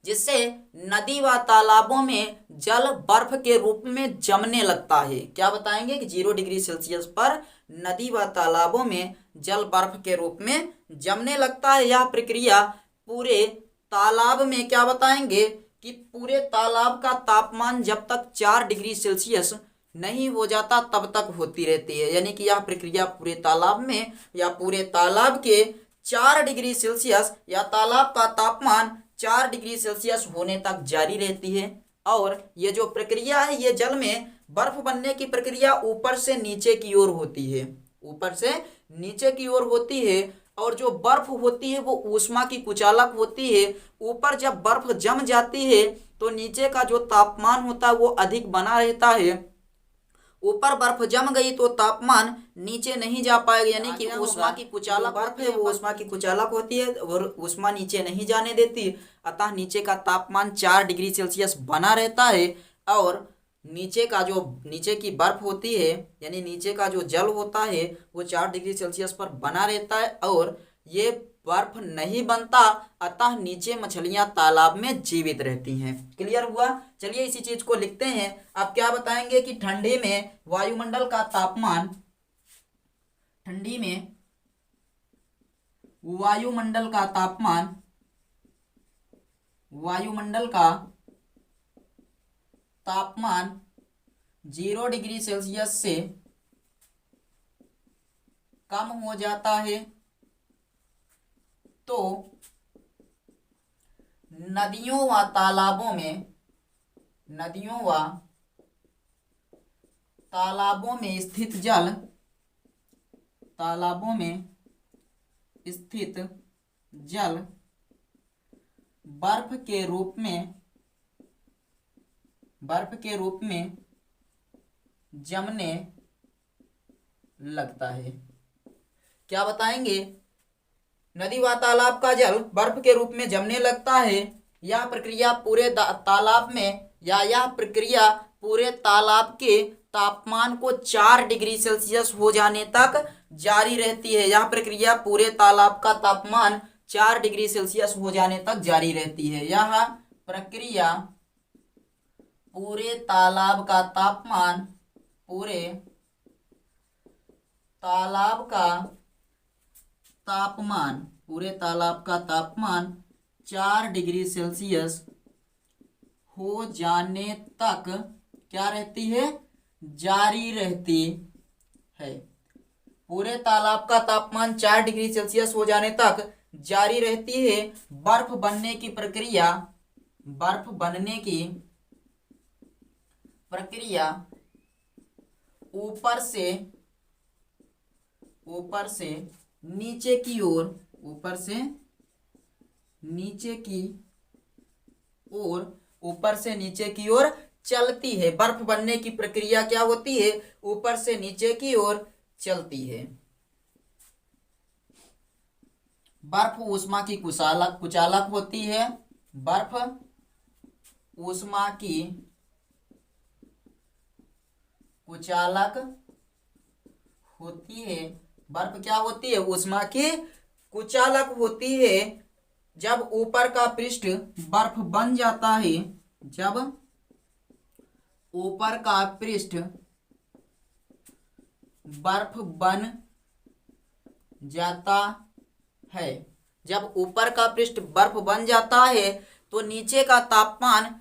जिससे नदी व तालाबों में जल बर्फ के रूप में जमने लगता है। क्या बताएंगे कि 0 डिग्री सेल्सियस पर नदी व तालाबों में जल बर्फ के रूप में जमने लगता है। यह प्रक्रिया पूरे तालाब में, क्या बताएंगे कि पूरे तालाब का तापमान जब तक 4 डिग्री सेल्सियस नहीं हो जाता तब तक होती रहती है। यानी कि यह प्रक्रिया पूरे तालाब में या पूरे तालाब के 4 डिग्री सेल्सियस या तालाब का तापमान 4 डिग्री सेल्सियस होने तक जारी रहती है। और ये जो प्रक्रिया है, ये जल में बर्फ बनने की प्रक्रिया ऊपर से नीचे की ओर होती है, ऊपर से नीचे की ओर होती है। और जो बर्फ होती है वो ऊष्मा की कुचालक होती है। ऊपर जब बर्फ जम जाती है तो नीचे का जो तापमान होता है वो अधिक बना रहता है। ऊपर बर्फ जम गई तो तापमान नीचे नहीं जा पाएगा, यानी कि ऊष्मा की कुचालक बर्फ है वो ऊष्मा की कुचालक होती है और ऊष्मा नीचे नहीं जाने देती। अतः नीचे का तापमान 4 डिग्री सेल्सियस बना रहता है और नीचे की बर्फ होती है, यानी नीचे का जो जल होता है वो 4 डिग्री सेल्सियस पर बना रहता है और ये बर्फ नहीं बनता, अतः नीचे मछलियां तालाब में जीवित रहती हैं। क्लियर हुआ? चलिए इसी चीज को लिखते हैं। आप क्या बताएंगे कि ठंडी में वायुमंडल का तापमान, ठंडी में वायुमंडल का तापमान, वायुमंडल का तापमान 0 डिग्री सेल्सियस से कम हो जाता है, तो नदियों व तालाबों में, नदियों व तालाबों में स्थित जल, तालाबों में स्थित जल बर्फ के रूप में, बर्फ के रूप में जमने लगता है। क्या बताएंगे? नदी व तालाब का जल बर्फ के रूप में जमने लगता है। यह प्रक्रिया पूरे तालाब में, या यह प्रक्रिया पूरे तालाब के तापमान को 4 डिग्री सेल्सियस हो जाने तक जारी रहती है। यह प्रक्रिया पूरे तालाब का तापमान 4 डिग्री सेल्सियस हो जाने तक जारी रहती है। यह प्रक्रिया पूरे तालाब का तापमान, पूरे तालाब का तापमान, पूरे तालाब का तापमान 4 डिग्री सेल्सियस हो जाने तक क्या रहती है? जारी रहती है। पूरे तालाब का तापमान 4 डिग्री सेल्सियस हो जाने तक जारी रहती है। बर्फ बनने की प्रक्रिया, बर्फ बनने की प्रक्रिया ऊपर से नीचे की ओर, ऊपर से नीचे की ओर, ऊपर से नीचे की ओर चलती है। बर्फ बनने की प्रक्रिया क्या होती है? ऊपर से नीचे की ओर चलती है। बर्फ ऊष्मा की कुचालक होती है। बर्फ ऊष्मा की कुचालक होती है। बर्फ क्या होती है? ऊष्मा की कुचालक होती है जब ऊपर का पृष्ठ बर्फ बन जाता है, जब ऊपर का पृष्ठ बर्फ बन जाता है। जब ऊपर का पृष्ठ बर्फ बन जाता है तो नीचे का तापमान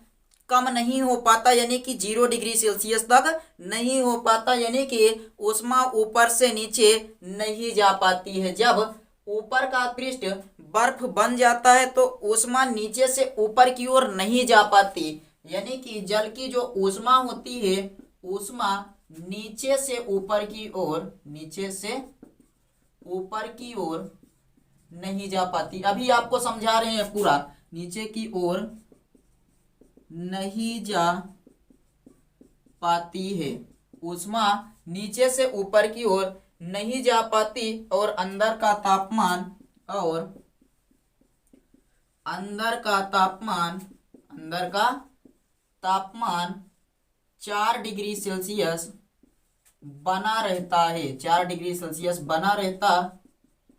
कम नहीं हो पाता, यानी कि 0 डिग्री सेल्सियस तक नहीं हो पाता, यानी कि ऊष्मा ऊपर से नीचे नहीं जा पाती है। जब ऊपर का पृष्ठ बर्फ बन जाता है तो ऊष्मा नीचे से ऊपर की ओर नहीं जा पाती, यानी कि जल की जो ऊष्मा होती है, ऊष्मा नीचे से ऊपर की ओर, नीचे से ऊपर की ओर नहीं जा पाती। अभी आपको समझा रहे हैं पूरा, नीचे की ओर नहीं जा पाती है, ऊष्मा नीचे से ऊपर की ओर नहीं जा पाती और अंदर का तापमान, और अंदर का तापमान 4 डिग्री सेल्सियस बना रहता है, 4 डिग्री सेल्सियस बना रहता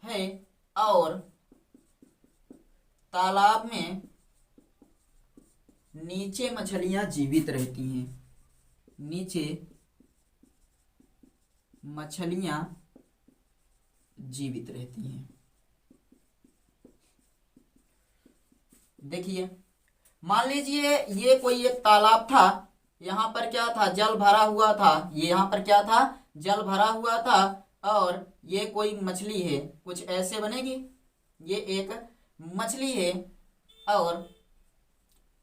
है। और तालाब में नीचे मछलियां जीवित रहती हैं, नीचे मछलियां जीवित रहती हैं। देखिए, मान लीजिए ये कोई एक तालाब था, यहाँ पर क्या था, जल भरा हुआ था, ये यहाँ पर क्या था, जल भरा हुआ था, और ये कोई मछली है, कुछ ऐसे बनेगी, ये एक मछली है, और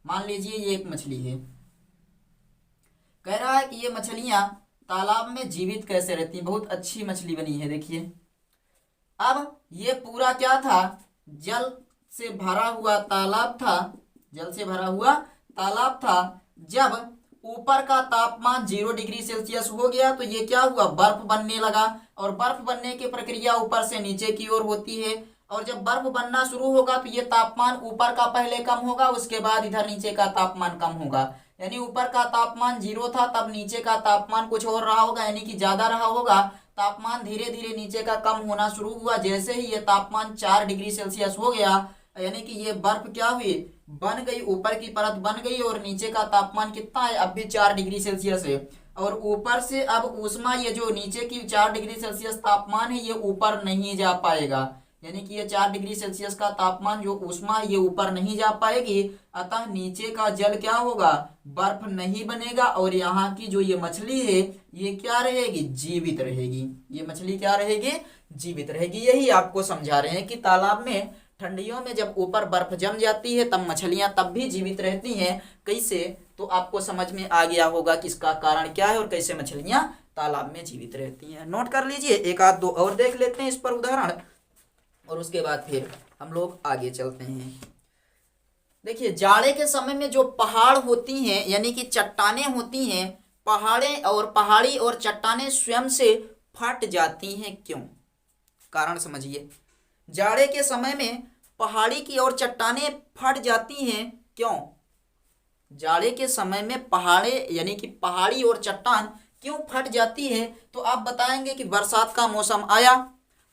मान लीजिए ये एक मछली है। कह रहा है कि ये मछलियां तालाब में जीवित कैसे रहती हैं, बहुत अच्छी मछली बनी है। देखिए, अब ये पूरा क्या था, जल से भरा हुआ तालाब था, जल से भरा हुआ तालाब था। जब ऊपर का तापमान 0 डिग्री सेल्सियस हो गया तो ये क्या हुआ, बर्फ बनने लगा, और बर्फ बनने की प्रक्रिया ऊपर से नीचे की ओर होती है। और जब बर्फ बनना शुरू होगा तो ये तापमान ऊपर का पहले कम होगा, उसके बाद इधर नीचे का तापमान कम होगा। यानी ऊपर का तापमान 0 था, तब नीचे का तापमान कुछ और रहा होगा, यानी कि ज्यादा रहा होगा। तापमान धीरे धीरे नीचे का कम होना शुरू हुआ। जैसे ही ये तापमान 4 डिग्री सेल्सियस हो गया, यानी कि ये बर्फ क्या हुई, बन गई, ऊपर की परत बन गई, और नीचे का तापमान कितना है, अब भी 4 डिग्री सेल्सियस है। और ऊपर से अब ऊष्मा, ये जो नीचे की 4 डिग्री सेल्सियस तापमान है, ये ऊपर नहीं जा पाएगा, यानी कि ये 4 डिग्री सेल्सियस का तापमान जो ऊष्मा है ये ऊपर नहीं जा पाएगी। अतः नीचे का जल क्या होगा, बर्फ नहीं बनेगा, और यहाँ की जो ये मछली है ये क्या रहेगी, जीवित रहेगी। ये मछली क्या रहेगी, जीवित रहेगी। यही आपको समझा रहे हैं कि तालाब में ठंडियों में जब ऊपर बर्फ जम जाती है तब मछलियां तब भी जीवित रहती हैं। कैसे, तो आपको समझ में आ गया होगा कि इसका कारण क्या है और कैसे मछलियां तालाब में जीवित रहती हैं। नोट कर लीजिए, एक आध दो और देख लेते हैं इस पर उदाहरण, और उसके बाद फिर हम लोग आगे चलते हैं। देखिए, जाड़े के समय में जो पहाड़ होती हैं, यानी कि चट्टानें होती हैं, पहाड़ी और चट्टानें स्वयं से फट जाती हैं, क्यों, कारण समझिए। जाड़े के समय में पहाड़ी की और चट्टानें फट जाती हैं, क्यों, जाड़े के समय में यानी कि पहाड़ी और चट्टान क्यों फट जाती है। तो आप बताएंगे कि बरसात का मौसम आया,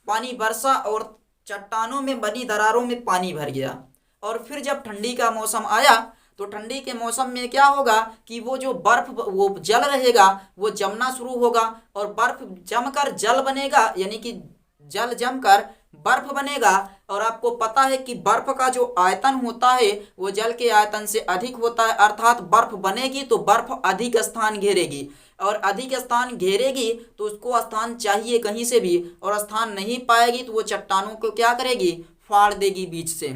पानी बरसा और चट्टानों में बनी दरारों में पानी भर गया, और फिर जब ठंडी का मौसम आया तो ठंडी के मौसम में क्या होगा कि वो जो बर्फ, वो जल रहेगा, वो जमना शुरू होगा, और बर्फ जमकर जल बनेगा, यानी कि जल जमकर बर्फ बनेगा। और आपको पता है कि बर्फ का जो आयतन होता है वो जल के आयतन से अधिक होता है, अर्थात बर्फ बनेगी तो बर्फ अधिक स्थान घेरेगी, और अधिक स्थान घेरेगी तो उसको स्थान चाहिए कहीं से भी, और स्थान नहीं पाएगी तो वो चट्टानों को क्या करेगी, फाड़ देगी बीच से।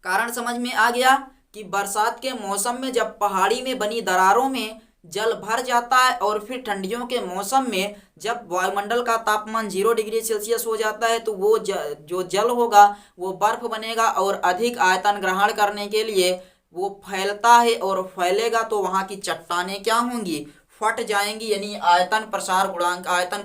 कारण समझ में आ गया कि बरसात के मौसम में जब पहाड़ी में बनी दरारों में जल भर जाता है, और फिर ठंडियों के मौसम में जब वायुमंडल का तापमान 0 डिग्री सेल्सियस हो जाता है तो वो जो जल होगा वो बर्फ बनेगा, और अधिक आयतन ग्रहण करने के लिए वो फैलता है, और फैलेगा तो वहाँ की चट्टानें क्या होंगी, फट जाएंगी, यानी आयतन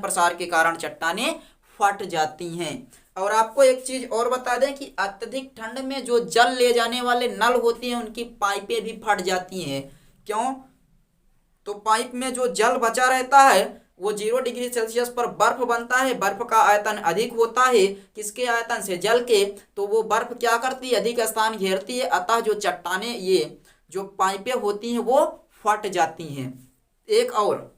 प्रसार के कारण चट्टानें फट जाती हैं। और आपको एक चीज और बता दें कि अत्यधिक ठंड में जो जल ले जाने वाले नल होती हैं उनकी पाइपें भी फट जाती हैं, क्यों, तो पाइप में जो जल बचा रहता है वो 0 डिग्री सेल्सियस पर बर्फ बनता है, बर्फ का आयतन अधिक होता है किसके आयतन से, जल के, तो वो बर्फ क्या करती है, अधिक स्थान घेरती है, अतः जो चट्टाने, ये जो पाइपें होती हैं वो फट जाती हैं। एक और,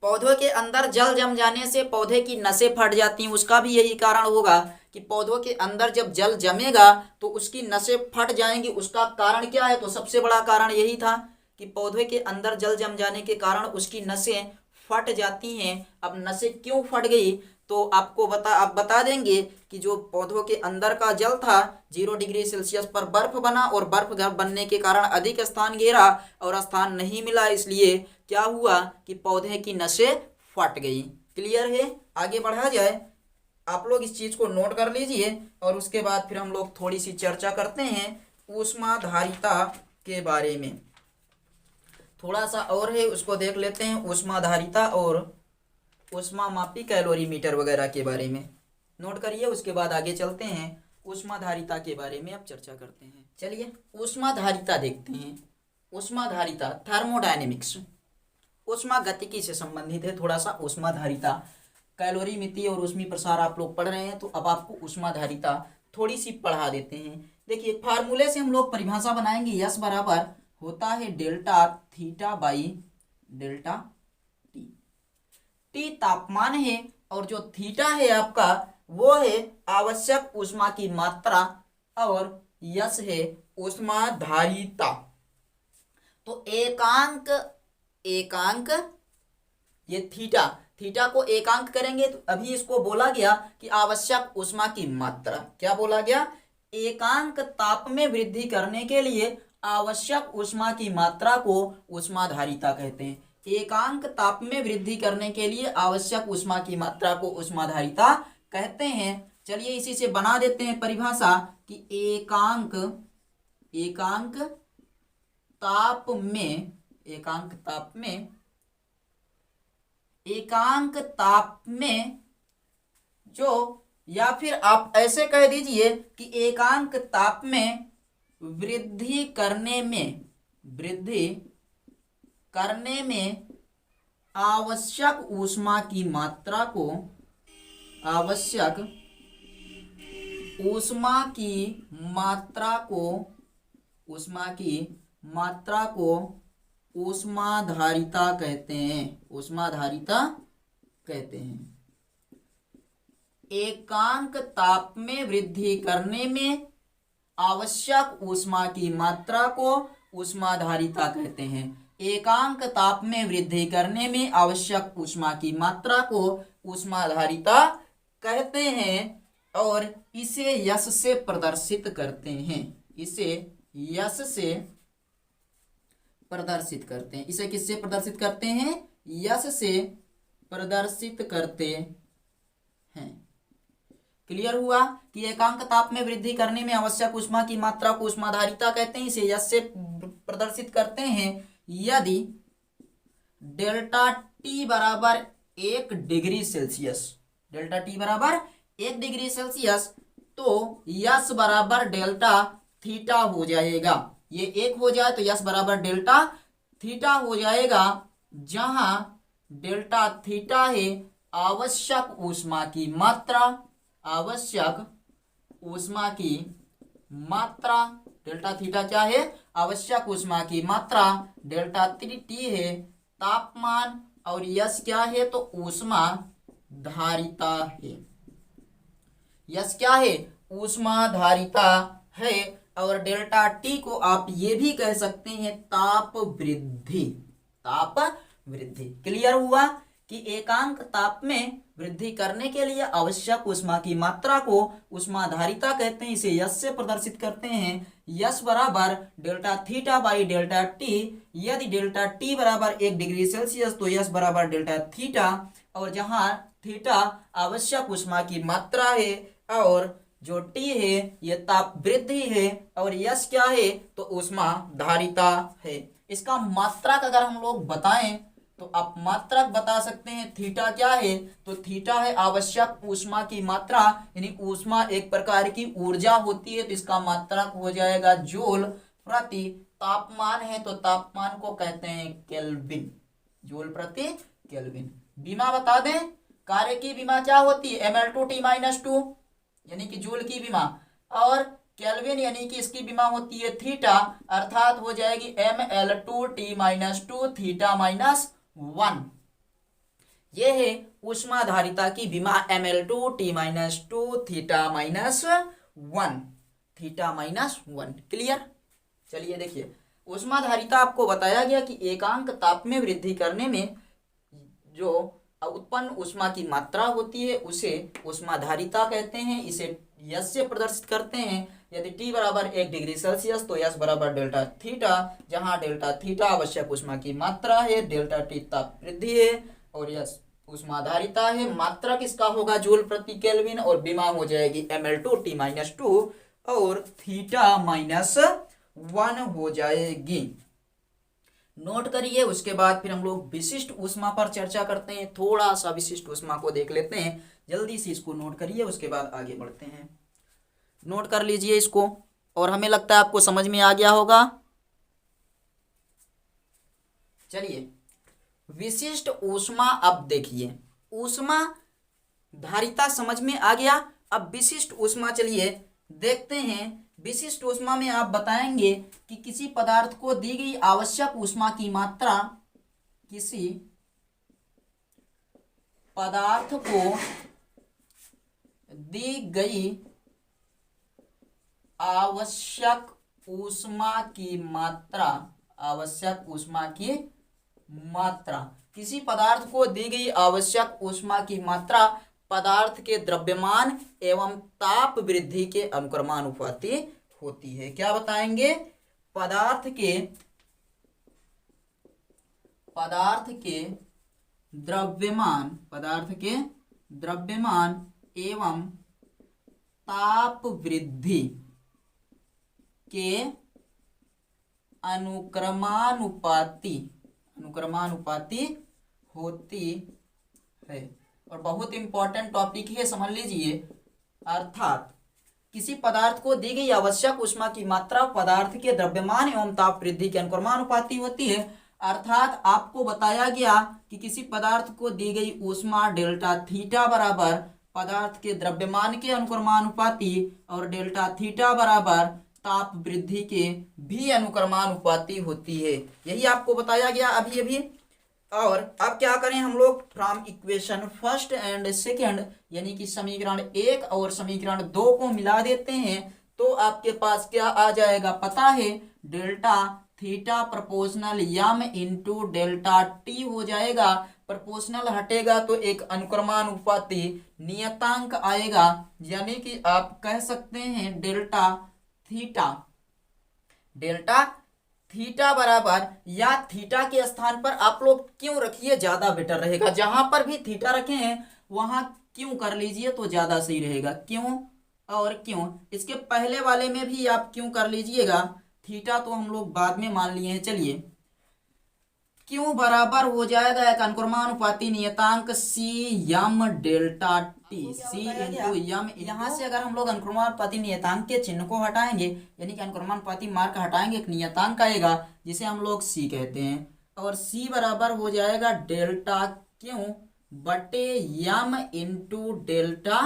पौधों के अंदर जल जम जाने से पौधे की नसें फट जाती हैं, उसका भी यही कारण होगा कि पौधों के अंदर जब जल जमेगा तो उसकी नसें फट जाएंगी। उसका कारण क्या है, तो सबसे बड़ा कारण यही था कि पौधे के अंदर जल जम जाने के कारण उसकी नसें फट जाती हैं। अब नसें क्यों फट गई, तो आप बता देंगे कि जो पौधों के अंदर का जल था 0 डिग्री सेल्सियस पर बर्फ बना और बर्फ बनने के कारण अधिक स्थान घेरा और स्थान नहीं मिला, इसलिए क्या हुआ कि पौधे की नसें फट गई। क्लियर है, आगे बढ़ा जाए। आप लोग इस चीज को नोट कर लीजिए और उसके बाद फिर हम लोग थोड़ी सी चर्चा करते हैं ऊष्माधारिता के बारे में। थोड़ा सा और है, उसको देख लेते हैं, ऊष्माधारिता और ऊष्मामापी कैलोरीमीटर वगैरह के बारे में नोट करिए। उसके बाद आगे चलते हैं, ऊष्माधारिता के बारे में अब चर्चा करते हैं। चलिए ऊष्माधारिता देखते हैं। ऊष्माधारिता थर्मोडायनेमिक्स, ऊष्मागतिकी से संबंधित है थोड़ा सा ऊष्माधारिता। कैलोरीमिति और ऊष्मीय प्रसार आप लोग पढ़ रहे हैं, तो अब आपको ऊष्माधारिता थोड़ी सी पढ़ा देते हैं। देखिए फार्मूले से हम लोग परिभाषा बनाएंगे, यस बराबर होता है delta theta by delta T. T तापमान है और जो थीटा है आपका वो है आवश्यक ऊष्मा की मात्रा और यस है ऊष्माधारिता। तो एकांक ये थीटा को एकांक करेंगे तो अभी इसको बोला गया कि आवश्यक ऊष्मा की मात्रा, क्या बोला गया, एकांक ताप में वृद्धि करने के लिए आवश्यक ऊष्मा की मात्रा को ऊष्माधारिता कहते हैं। एकांक ताप में वृद्धि करने के लिए आवश्यक ऊष्मा की मात्रा को ऊष्माधारिता कहते हैं। चलिए इसी से बना देते हैं परिभाषा कि एकांक ताप में जो, या फिर आप ऐसे कह दीजिए कि एकांक ताप में वृद्धि करने में आवश्यक ऊष्मा की मात्रा को ऊष्माधारिता कहते हैं। एकांक ताप में वृद्धि करने में आवश्यक ऊष्मा की मात्रा को ऊष्माधारिता कहते हैं। एकांक ताप में वृद्धि करने में आवश्यक ऊष्मा की मात्रा को ऊष्माधारिता कहते हैं और इसे यश से प्रदर्शित करते हैं। इसे किससे प्रदर्शित करते हैं, यश से प्रदर्शित करते हैं। क्लियर हुआ कि एकांक ताप में वृद्धि करने में आवश्यक ऊष्मा की मात्रा को ऊष्माधारिता कहते हैं, इसे यश से प्रदर्शित करते हैं। यदि डेल्टा टी बराबर 1 डिग्री सेल्सियस, तो यश बराबर डेल्टा थीटा हो जाएगा। ये 1 हो जाए तो यश बराबर डेल्टा थीटा हो जाएगा, जहां डेल्टा थीटा है आवश्यक ऊष्मा की मात्रा, डेल्टा थीटा क्या है, आवश्यक ऊष्मा की मात्रा, डेल्टा टी है तापमान और यश क्या है, तो ऊष्माधारिता है। यश क्या है, ऊष्माधारिता है और डेल्टा टी को आप ये भी कह सकते हैं ताप वृद्धि। क्लियर हुआ कि एकांक ताप में वृद्धि करने के लिए आवश्यक ऊष्मा की मात्रा को ऊष्माधारिता कहते हैं, इसे यश से प्रदर्शित करते हैं। यश बराबर delta theta by delta T. यदि डेल्टा टी बराबर 1 डिग्री सेल्सियस तो यश बराबर डेल्टा थीटा, और जहां थीटा आवश्यक ऊष्मा की मात्रा है और जो टी है ये ताप वृद्धि है और यश क्या है, तो ऊष्माधारिता है। इसका मात्रक अगर हम लोग बताएं तो आप मात्रक बता सकते हैं। थीटा क्या है, तो थीटा है आवश्यक ऊष्मा की मात्रा, यानी ऊष्मा एक प्रकार की ऊर्जा होती है, तो इसका मात्रक हो जाएगा जूल प्रति। तापमान है तो तापमान को कहते हैं केल्विन, जूल प्रति केल्विन। विमा बता दें, कार्य की विमा क्या होती है, mL2T-2 यानी कि जूल की विमा, और केल्विन यानी कि इसकी विमा होती है थीटा, अर्थात हो जाएगी mL2T-2 थीटा-1। ये है ऊष्माधारिता की विमा mL2T-2 थीटा-1 थीटा-1। क्लियर। चलिए देखिए, ऊष्माधारिता आपको बताया गया कि एकांक ताप में वृद्धि करने में जो उत्पन्न ऊष्मा की मात्रा होती है उसे ऊष्माधारिता कहते हैं। इसे यस से प्रदर्शित करते हैं। यदि T बराबर 1 डिग्री सेल्सियस तो यस बराबर डेल्टा थीटा, जहां डेल्टा थीटा आवश्यक ऊष्मा की मात्रा है, डेल्टा टी ताप वृद्धि है, और यस ऊष्माधारिता है। मात्रा किसका होगा, जूल प्रति केल्विन, और विमा हो जाएगी mL2T-2 और थीटा-1 हो जाएगी। नोट करिए। उसके बाद फिर हम लोग विशिष्ट ऊष्मा पर चर्चा करते हैं। थोड़ा सा विशिष्ट ऊष्मा को देख लेते हैं, जल्दी से इसको नोट करिए, उसके बाद आगे बढ़ते हैं। नोट कर लीजिए इसको, और हमें लगता है आपको समझ में आ गया होगा। चलिए, विशिष्ट ऊष्मा, अब देखिए ऊष्मा धारिता समझ में आ गया। अब विशिष्ट ऊष्मा चलिए देखते हैं। विशिष्ट ऊष्मा में आप बताएंगे कि किसी पदार्थ को दी गई आवश्यक ऊष्मा की मात्रा, किसी पदार्थ को दी गई आवश्यक ऊष्मा की मात्रा, आवश्यक ऊष्मा की मात्रा, किसी पदार्थ को दी गई आवश्यक ऊष्मा की मात्रा पदार्थ के द्रव्यमान एवं ताप वृद्धि के अनुक्रमानुपाती होती है। क्या बताएंगे, पदार्थ के द्रव्यमान एवं ताप वृद्धि के अनुक्रमानुपाती होती है। और बहुत इंपॉर्टेंट टॉपिक है, समझ लीजिए। अर्थात किसी पदार्थ को दी गई आवश्यक ऊष्मा की मात्रा पदार्थ के द्रव्यमान एवं ताप वृद्धि के अनुक्रमानुपाती होती है। अर्थात आपको बताया गया कि किसी पदार्थ को दी गई ऊष्मा डेल्टा थीटा बराबर पदार्थ के द्रव्यमान के अनुक्रमानुपाती और डेल्टा थीटा बराबर ताप वृद्धि के भी अनुक्रमानुपाती होती है। यही आपको बताया गया अभी। और अब क्या करें हम लोग, from equation first and second यानी कि समीकरण 1 और समीकरण 2 को मिला देते हैं तो आपके पास क्या आ जाएगा, पता है, delta theta proportional M into delta T हो जाएगा। प्रोपोर्शनल हटेगा तो एक अनुक्रमानुपाती नियतांक आएगा, यानी कि आप कह सकते हैं डेल्टा थीटा बराबर, या थीटा के स्थान पर आप लोग क्यों रखिए, ज्यादा बेटर रहेगा। जहां पर भी थीटा रखे हैं वहां क्यों कर लीजिए तो ज्यादा सही रहेगा। क्यों और क्यों, इसके पहले वाले में भी आप क्यों कर लीजिएगा। थीटा तो हम लोग बाद में मान लिए हैं। चलिए, क्यों बराबर हो जाएगा एक अनुक्रमानुपाती नियतांक सी यम डेल्टा टी, सी इंटू यम। यहाँ से अगर हम लोग अनुक्रमानुपाती नियतांक के चिन्ह को हटाएंगे, यानी कि अनुक्रमानुपाती मार्क हटाएंगे, एक नियतांक आएगा जिसे हम लोग सी कहते हैं, और सी बराबर हो जाएगा डेल्टा क्यों बटे यम इंटू डेल्टा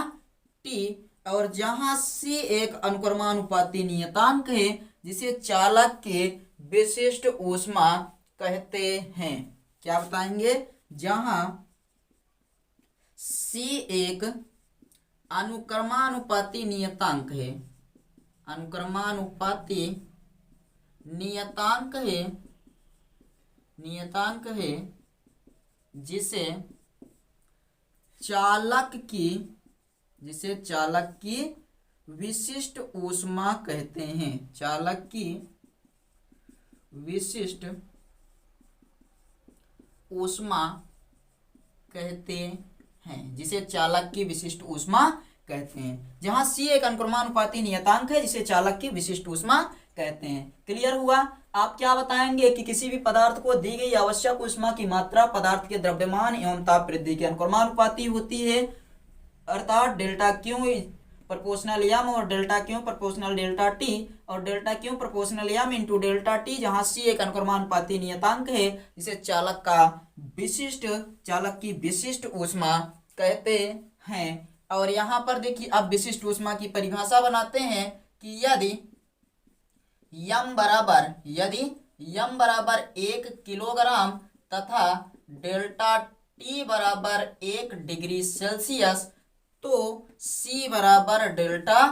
टी। और जहां सी एक अनुक्रमानुपाती नियतांक है जिसे चालक के विशिष्ट ऊष्मा कहते हैं। क्या बताएंगे, जहां C एक अनुक्रमानुपाती नियतांक है, अनुक्रमानुपाती नियतांक है जिसे चालक की विशिष्ट ऊष्मा कहते हैं। चालक की विशिष्ट ऊष्मा कहते हैं, जिसे चालक की विशिष्ट ऊष्मा कहते हैं। जहां C एक अनुक्रमानुपाती नियतांक है जिसे चालक की विशिष्ट ऊष्मा कहते हैं। क्लियर हुआ। आप क्या बताएंगे कि किसी भी पदार्थ को दी गई आवश्यक ऊष्मा की मात्रा पदार्थ के द्रव्यमान एवं ताप वृद्धि के अनुक्रमानुपाती होती है। अर्थात डेल्टा क्यू प्रोपोर्शनल एम और delta Q proportional delta T और delta Q proportional M into delta T, जहां सी एक अनुक्रमानुपाती नियतांक है जिसे चालक की विशिष्ट ऊष्मा कहते हैं। और यहाँ पर देखिए अब विशिष्ट ऊष्मा की परिभाषा बनाते हैं कि यदि यम बराबर 1 किलोग्राम तथा डेल्टा टी बराबर 1 डिग्री सेल्सियस, तो C बराबर डेल्टा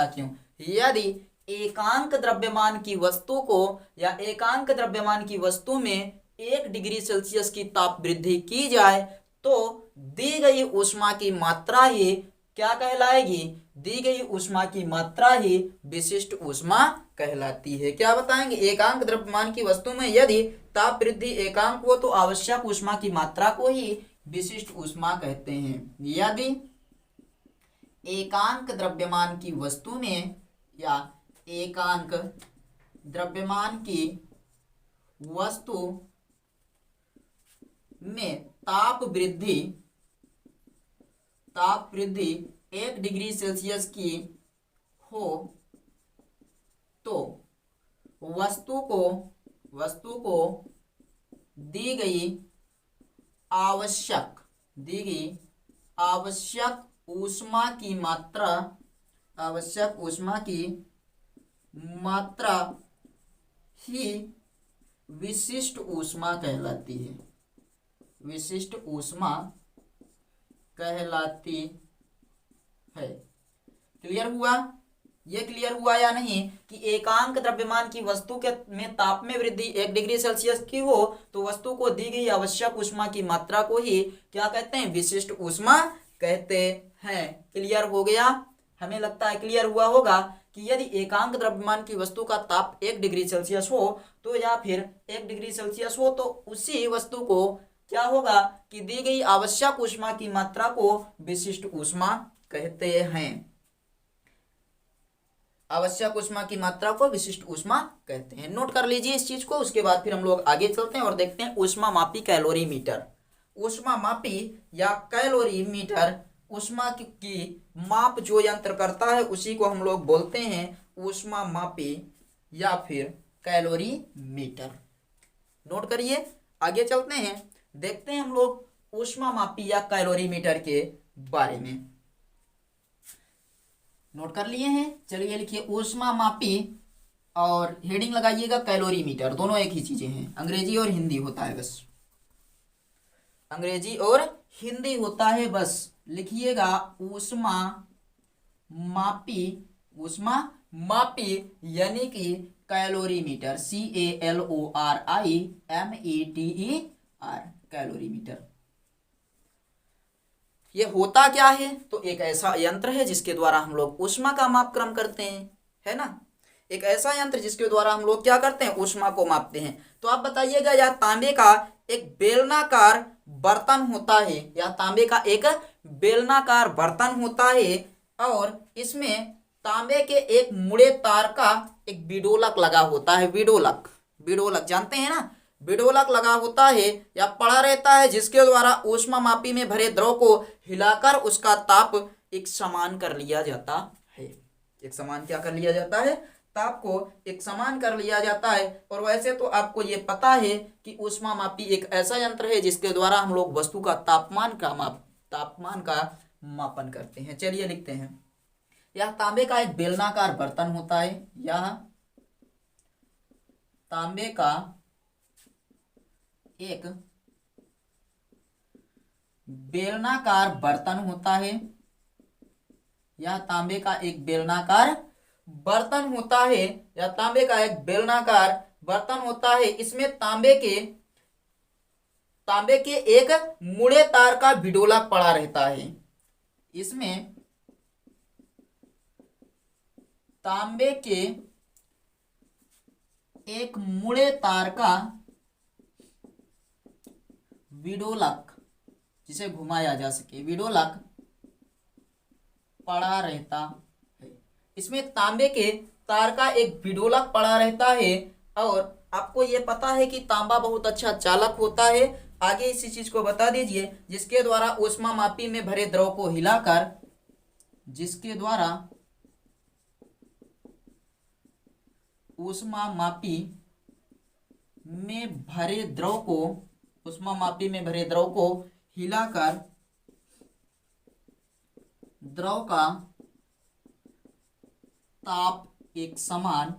क्यू। यदि एकांक द्रव्यमान की वस्तु को या एकांक द्रव्यमान की वस्तु में 1 डिग्री सेल्सियस की ताप वृद्धि की जाए तो दी गई ऊष्मा की मात्रा ही क्या कहलाएगी? दी गई ऊष्मा की मात्रा ही विशिष्ट ऊष्मा कहलाती है। क्या बताएंगे? एकांक द्रव्यमान की वस्तु में यदि ताप वृद्धि एकांक हो तो आवश्यक ऊष्मा की मात्रा को ही विशिष्ट ऊष्मा कहते हैं। यदि एकांक द्रव्यमान की वस्तु में या एकांक द्रव्यमान की वस्तु में ताप वृद्धि 1 डिग्री सेल्सियस की हो तो वस्तु को दी गई आवश्यक ऊष्मा की मात्रा ही विशिष्ट ऊष्मा कहलाती है। विशिष्ट ऊष्मा कहलाती है। क्लियर हुआ? ये क्लियर हुआ या नहीं कि एकांक द्रव्यमान की वस्तु के में ताप में वृद्धि 1 डिग्री सेल्सियस की हो तो वस्तु को दी गई आवश्यक ऊष्मा की मात्रा को ही क्या कहते हैं? विशिष्ट ऊष्मा कहते हैं। क्लियर हो गया? हमें लगता है क्लियर हुआ होगा कि यदि एकांक द्रव्यमान की वस्तु का ताप 1 डिग्री सेल्सियस हो तो या फिर 1 डिग्री सेल्सियस हो तो उसी वस्तु को क्या होगा कि दी गई आवश्यक ऊष्मा की मात्रा को विशिष्ट ऊष्मा कहते हैं। आवश्यक ऊष्मा की मात्रा को विशिष्ट ऊष्मा कहते हैं। नोट कर लीजिए इस चीज को। उसके बाद फिर हम लोग आगे चलते हैं और देखते हैं ऊष्मा मापी कैलोरीमीटर। ऊष्मा मापी या कैलोरीमीटर ऊष्मा की माप जो यंत्र करता है उसी को हम लोग बोलते हैं ऊष्मा मापी या फिर कैलोरीमीटर। नोट करिए, आगे चलते हैं, देखते हैं हम लोग ऊष्मा मापी या कैलोरीमीटर के बारे में। नोट कर लिए हैं? चलिए लिखिए ऊष्मा मापी और हेडिंग लगाइएगा कैलोरीमीटर। दोनों एक ही चीजें हैं, अंग्रेजी और हिंदी होता है बस। अंग्रेजी और हिंदी होता है बस। लिखिएगा ऊष्मा मापी यानी कि कैलोरीमीटर, CALORIMETER, कैलोरीमीटर। ये होता क्या है? तो एक ऐसा यंत्र है जिसके द्वारा हम लोग ऊष्मा का मापक्रम करते हैं, है ना? एक ऐसा यंत्र जिसके द्वारा हम लोग क्या करते हैं? ऊष्मा को मापते हैं। तो आप बताइएगा, या तांबे का एक बेलनाकार बर्तन होता है, या तांबे का एक बेलनाकार बर्तन होता है और इसमें तांबे के एक मुड़े तार का एक विडोलक लगा होता है। विडोलक जानते हैं ना? विडोलक लगा होता है या पड़ा रहता है जिसके द्वारा ऊष्मा मापी में भरे द्रव को हिलाकर उसका ताप एक समान कर लिया जाता है। एक समान क्या कर लिया जाता है? ताप को एक समान कर लिया जाता है। और वैसे तो आपको ये पता है कि ऊष्मा मापी एक ऐसा यंत्र है जिसके द्वारा हम लोग वस्तु का तापमान का मापन करते हैं। चलिए लिखते हैं, यह तांबे का एक बेलनाकार बर्तन होता है। यह तांबे का एक बेलनाकार बर्तन होता है। यह तांबे का एक बेलनाकार बर्तन होता है या तांबे का एक बेलनाकार बर्तन होता है। इसमें तांबे के एक मुड़े तार का विडोलक पड़ा रहता है। इसमें तांबे के एक मुड़े तार का विडोलक, जिसे घुमाया जा सके, विडोलक पड़ा रहता है। इसमें तांबे के तार का एक विडोलक पड़ा रहता है और आपको ये पता है कि तांबा बहुत अच्छा चालक होता है। आगे इसी चीज को बता दीजिए, जिसके द्वारा ऊष्मा मापी में भरे द्रव को हिलाकर जिसके द्वारा ऊष्मामापी में भरे द्रव को हिलाकर द्रव का ताप एक समान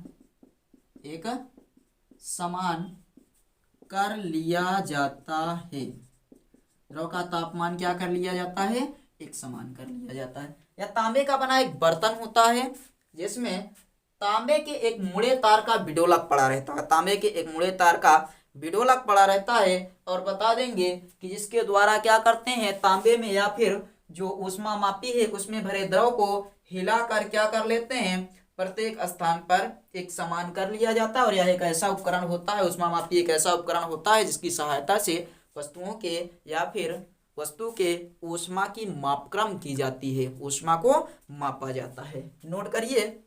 कर लिया जाता है। द्रव का तापमान क्या कर लिया जाता है? एक समान कर लिया जाता है। या तांबे का बना एक बर्तन होता है जिसमें तांबे के एक मुड़े तार का बिडोलक पड़ा रहता है। और बता देंगे कि जिसके द्वारा क्या करते हैं, तांबे में या फिर जो ऊष्मामापी है उसमें भरे द्रव को हिलाकर क्या कर लेते हैं, प्रत्येक स्थान पर एक समान कर लिया जाता है। और यह एक ऐसा उपकरण होता है, ऊष्मामापी एक ऐसा उपकरण होता है जिसकी सहायता से वस्तुओं के या फिर वस्तु के ऊष्मा की मापक्रम की जाती है, ऊष्मा को मापा जाता है। नोट करिए।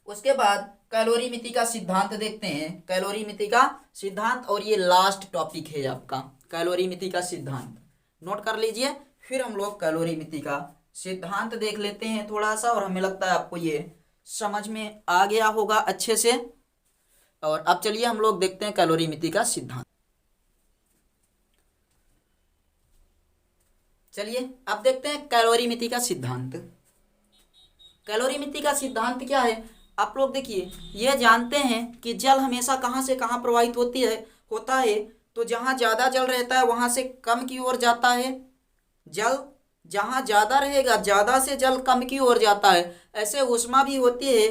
उसके बाद कैलोरीमिति का सिद्धांत देखते हैं। कैलोरीमिति का सिद्धांत, और ये लास्ट टॉपिक है आपका कैलोरीमिति का सिद्धांत। नोट कर लीजिए। फिर हम लोग कैलोरीमिति का सिद्धांत देख लेते हैं थोड़ा सा, और हमें लगता है आपको ये समझ में आ गया होगा अच्छे से। और अब चलिए हम लोग देखते हैं कैलोरीमिति का सिद्धांत। चलिए अब देखते हैं कैलोरीमिति का सिद्धांत। कैलोरीमिति का सिद्धांत क्या है? आप लोग देखिए, यह जानते हैं कि जल हमेशा कहाँ से कहाँ प्रवाहित होता है। तो जहाँ ज़्यादा जल रहता है वहाँ से कम की ओर जाता है। जल जहाँ ज़्यादा रहेगा, ज़्यादा से जल कम की ओर जाता है। ऐसे ऊष्मा भी होती है।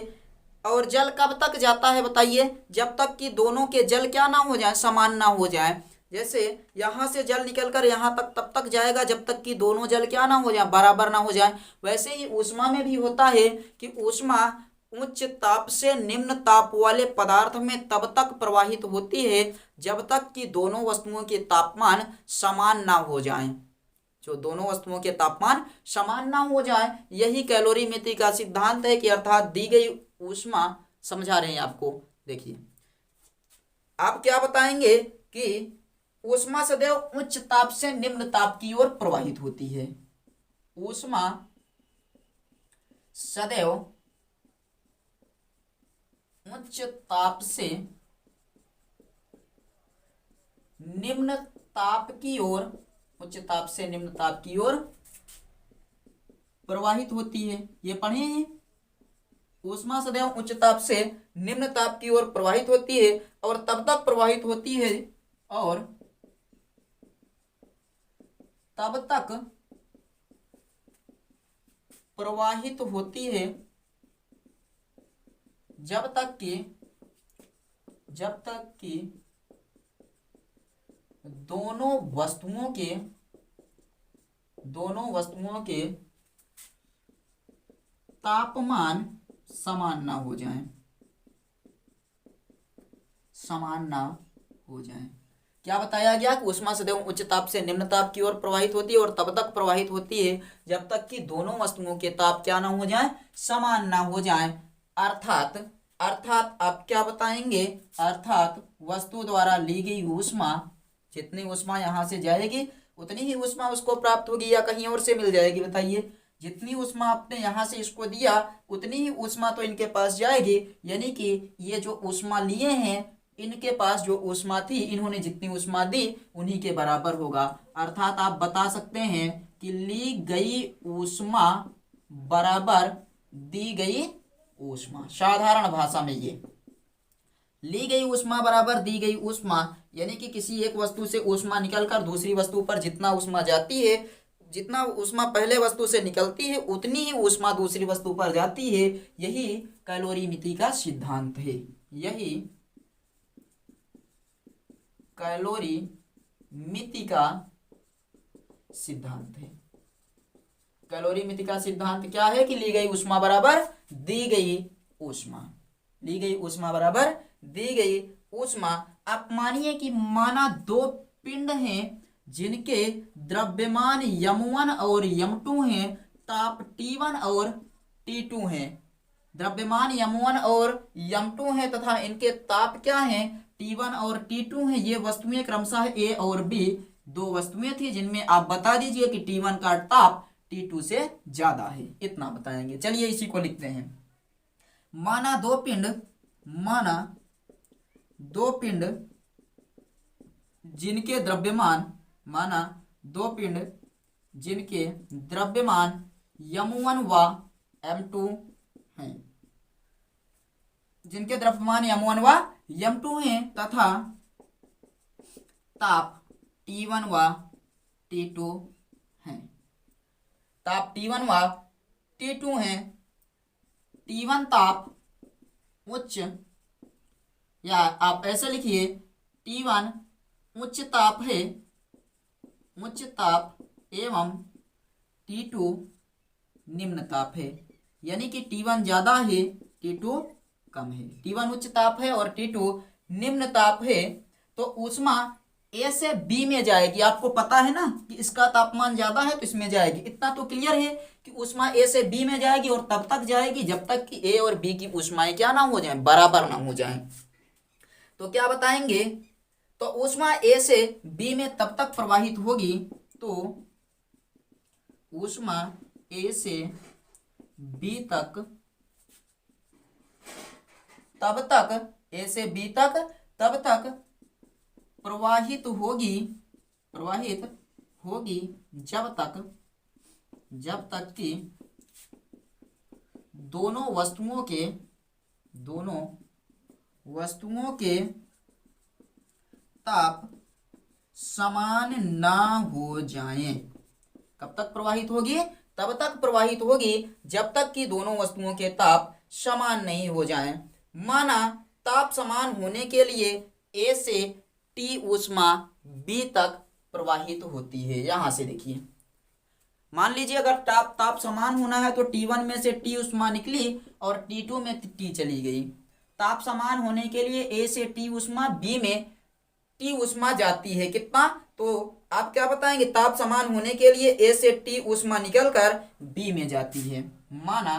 और जल कब तक जाता है बताइए? जब तक कि दोनों के जल क्या ना हो जाए, समान ना हो जाए। जैसे यहाँ से जल निकलकर यहाँ तक तब तक जाएगा जब तक कि दोनों जल क्या ना हो जाए, बराबर ना हो जाए। वैसे ही ऊष्मा में भी होता है कि ऊष्मा उच्च ताप से निम्न ताप वाले पदार्थ में तब तक प्रवाहित होती है जब तक कि दोनों वस्तुओं के तापमान समान ना हो जाएं। जो दोनों वस्तुओं के तापमान समान ना हो जाए, यही कैलोरीमिति का सिद्धांत है। कि अर्थात दी गई ऊष्मा, समझा रहे हैं आपको। देखिए आप क्या बताएंगे कि ऊष्मा सदैव उच्च ताप से निम्न ताप की ओर प्रवाहित होती है। ऊष्मा सदैव उच्च ताप से निम्न ताप की ओर प्रवाहित होती है। ये पढ़े हैं। ऊष्मा सदैव उच्च ताप से निम्न ताप की ओर प्रवाहित होती है और तब तक प्रवाहित होती है जब तक कि दोनों वस्तुओं के तापमान समान ना हो जाएं। क्या बताया गया कि ऊष्मा सदैव उच्च ताप से निम्न ताप की ओर प्रवाहित होती है और तब तक प्रवाहित होती है जब तक कि दोनों वस्तुओं के ताप क्या ना हो जाएं, समान ना हो जाएं। अर्थात आप क्या बताएंगे? अर्थात वस्तु द्वारा ली गई ऊष्मा, जितनी ऊष्मा यहाँ से जाएगी उतनी ही ऊष्मा उसको प्राप्त होगी या कहीं और से मिल जाएगी? बताइए। जितनी ऊष्मा आपने यहाँ से इसको दिया उतनी ही ऊष्मा तो इनके पास जाएगी। यानी कि ये जो ऊष्मा लिए हैं, इनके पास जो ऊष्मा थी, इन्होंने जितनी ऊष्मा दी उन्हीं के बराबर होगा। अर्थात आप बता सकते हैं कि ली गई ऊष्मा बराबर दी गई ऊष्मा। साधारण भाषा में ये ली गई ऊष्मा बराबर दी गई ऊष्मा, यानी कि किसी एक वस्तु से ऊष्मा निकलकर दूसरी वस्तु पर जितना ऊष्मा जाती है, जितना ऊष्मा पहले वस्तु से निकलती है उतनी ही ऊष्मा दूसरी वस्तु पर जाती है। यही कैलोरीमिति का सिद्धांत है। यही कैलोरीमिति का सिद्धांत है। कैलोरीमिति का सिद्धांत क्या है? कि ली गई ऊष्मा बराबर दी गई ऊष्मा। आप मानिए कि माना दो पिंड हैं जिनके द्रव्यमान यम1 और यम2 हैं, ताप T1 और T2 हैं। द्रव्यमान यम1 और यम2 हैं तथा इनके ताप क्या हैं? T1 और T2 हैं। ये वस्तुएं क्रमशः A और B, दो वस्तुएं थी जिनमें आप बता दीजिए कि T1 का ताप T2 से ज्यादा है, इतना बताएंगे। चलिए इसी को लिखते हैं। माना दो पिंड जिनके द्रव्यमान, माना दो पिंड जिनके द्रव्यमान m1 व m2 हैं, जिनके द्रव्यमान m1 व m2 हैं तथा ताप T1 व T2 हैं। ताप T1 व T2 हैं। T1 ताप उच्च, या आप ऐसे लिखिए T1 उच्च ताप है, उच्च ताप एवं T2 निम्न ताप है। यानी कि T1 ज्यादा है, T2 कम है। T1 उच्च ताप है और T2 निम्न ताप है, तो ऊष्मा A से B में जाएगी। आपको पता है ना कि इसका तापमान ज्यादा है तो इसमें जाएगी। इतना तो क्लियर है कि ऊष्मा A से B में जाएगी और तब तक जाएगी जब तक कि A और B की ऊष्माएं क्या ना हो जाएं, बराबर ना हो जाएं। तो क्या बताएंगे, तो ऊष्मा A से B में तब तक प्रवाहित होगी, तो ऊष्मा A से B तक तब तक, A से B तक तब तक प्रवाहित होगी जब तक कि दोनों वस्तुओं के ताप समान ना हो जाएं। कब तक प्रवाहित होगी, तब तक प्रवाहित होगी जब तक कि दोनों वस्तुओं के ताप समान नहीं हो जाएं। माना ताप समान होने के लिए A से T ऊष्मा B तक प्रवाहित होती है। यहां से देखिए, मान लीजिए अगर ताप समान होना है तो T1 में से T ऊष्मा निकली और T2 में T चली गई। ताप समान होने के लिए A से T ऊष्मा, B में T ऊष्मा जाती है। कितना, तो आप क्या बताएंगे, ताप समान होने के लिए A से T ऊष्मा निकलकर B में जाती है। माना